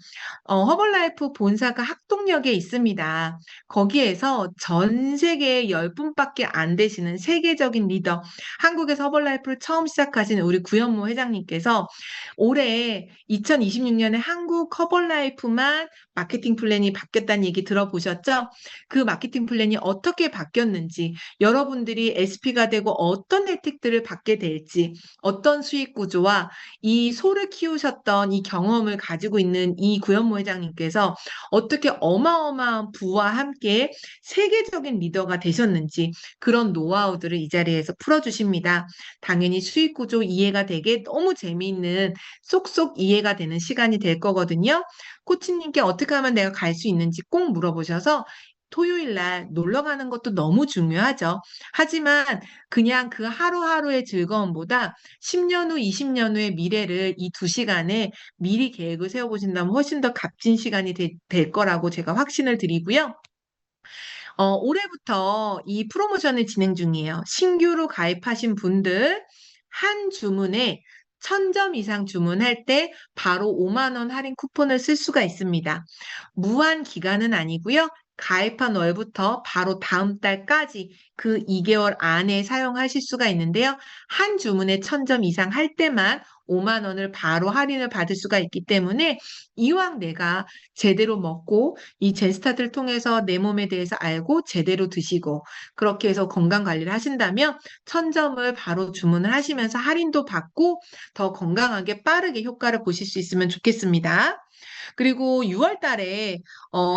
허벌라이프 본사가 학동역에 있습니다. 거기에서 전 세계에 10분밖에 안 되시는 세계적인 리더, 한국에서 허벌라이프를 처음 시작하신 우리 구현모 회장님께서 올해 2026년에 한국 허벌라이프만 마케팅 플랜이 바뀌었다는 얘기 들어보셨죠? 그 마케팅 플랜이 어떻게 바뀌었는지, 여러분들이 SP가 되고 어떤 혜택들을 받게 될지, 어떤 수익 구조와 이 소를 키우셨던 이 경험을 가지고 있는 이 구현모 회장님께서 어떻게 어마어마한 부와 함께 세계적인 리더가 되셨는지 그런 노하우들을 이 자리에서 풀어주십니다. 당연히 수익 구조 이해가 되게 너무 재미있는 쏙쏙 이해가 되는 시간이 될 거거든요. 코치님께 어떻게 하면 내가 갈 수 있는지 꼭 물어보셔서 토요일 날 놀러 가는 것도 너무 중요하죠. 하지만 그냥 그 하루하루의 즐거움보다 10년 후, 20년 후의 미래를 이 2시간에 미리 계획을 세워보신다면 훨씬 더 값진 시간이 될 거라고 제가 확신을 드리고요. 올해부터 이 프로모션을 진행 중이에요. 신규로 가입하신 분들 한 주문에 1000점 이상 주문할 때 바로 5만 원 할인 쿠폰을 쓸 수가 있습니다. 무한 기간은 아니고요. 가입한 월부터 바로 다음 달까지 그 2개월 안에 사용하실 수가 있는데요. 한 주문에 1000점 이상 할 때만 5만 원을 바로 할인을 받을 수가 있기 때문에 이왕 내가 제대로 먹고 이 젠스타트를 통해서 내 몸에 대해서 알고 제대로 드시고 그렇게 해서 건강 관리를 하신다면 1000점을 바로 주문을 하시면서 할인도 받고 더 건강하게 빠르게 효과를 보실 수 있으면 좋겠습니다. 그리고 6월 달에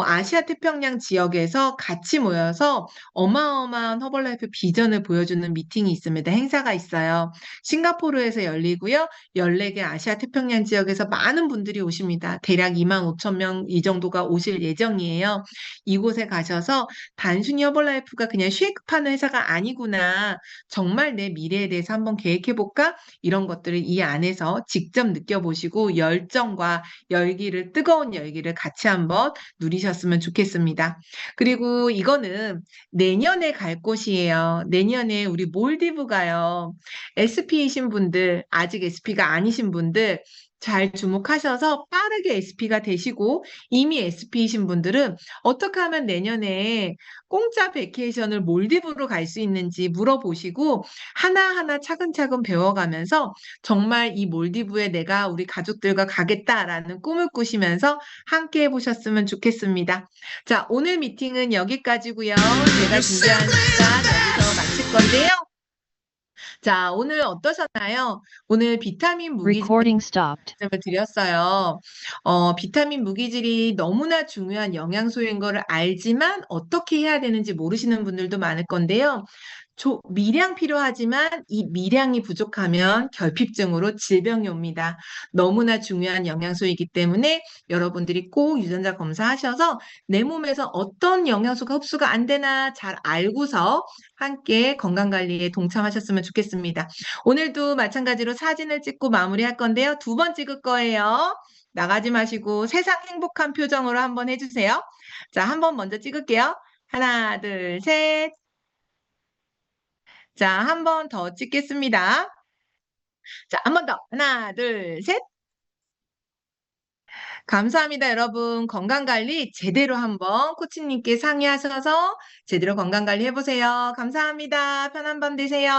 아시아 태평양 지역에서 같이 모여서 어마어마한 허벌라이프 비전을 보여주는 미팅이 있습니다. 행사가 있어요. 싱가포르에서 열리고요. 14개 아시아 태평양 지역에서 많은 분들이 오십니다. 대략 25,000명 이 정도가 오실 예정이에요. 이곳에 가셔서 단순히 허벌라이프가 그냥 쉐이크 파는 회사가 아니구나. 정말 내 미래에 대해서 한번 계획해볼까? 이런 것들을 이 안에서 직접 느껴보시고 열정과 열기를 뜨거운 열기를 같이 한번 누리셨으면 좋겠습니다. 그리고 이거는 내년에 갈 곳이에요. 내년에 우리 몰디브 가요. SP이신 분들, 아직 SP가 아니신 분들 잘 주목하셔서 빠르게 SP가 되시고 이미 SP이신 분들은 어떻게 하면 내년에 공짜 베케이션을 몰디브로 갈 수 있는지 물어보시고 하나하나 차근차근 배워가면서 정말 이 몰디브에 내가 우리 가족들과 가겠다라는 꿈을 꾸시면서 함께 해보셨으면 좋겠습니다. 자, 오늘 미팅은 여기까지고요. 제가 준비한 시간 여기서 마칠 건데요. 자, 오늘 어떠셨나요? 오늘 비타민 무기질 Recording stopped. 말씀을 드렸어요. 비타민 무기질이 너무나 중요한 영양소인 거를 알지만 어떻게 해야 되는지 모르시는 분들도 많을 건데요. 미량 필요하지만 이 미량이 부족하면 결핍증으로 질병이 옵니다. 너무나 중요한 영양소이기 때문에 여러분들이 꼭 유전자 검사하셔서 내 몸에서 어떤 영양소가 흡수가 안 되나 잘 알고서 함께 건강관리에 동참하셨으면 좋겠습니다. 오늘도 마찬가지로 사진을 찍고 마무리할 건데요. 2번 찍을 거예요. 나가지 마시고 세상 행복한 표정으로 한번 해주세요. 자, 한번 먼저 찍을게요. 하나, 둘, 셋. 자, 한 번 더 찍겠습니다. 자, 한 번 더. 하나, 둘, 셋. 감사합니다, 여러분. 건강관리 제대로 한번 코치님께 상의하셔서 제대로 건강관리 해보세요. 감사합니다. 편한 밤 되세요.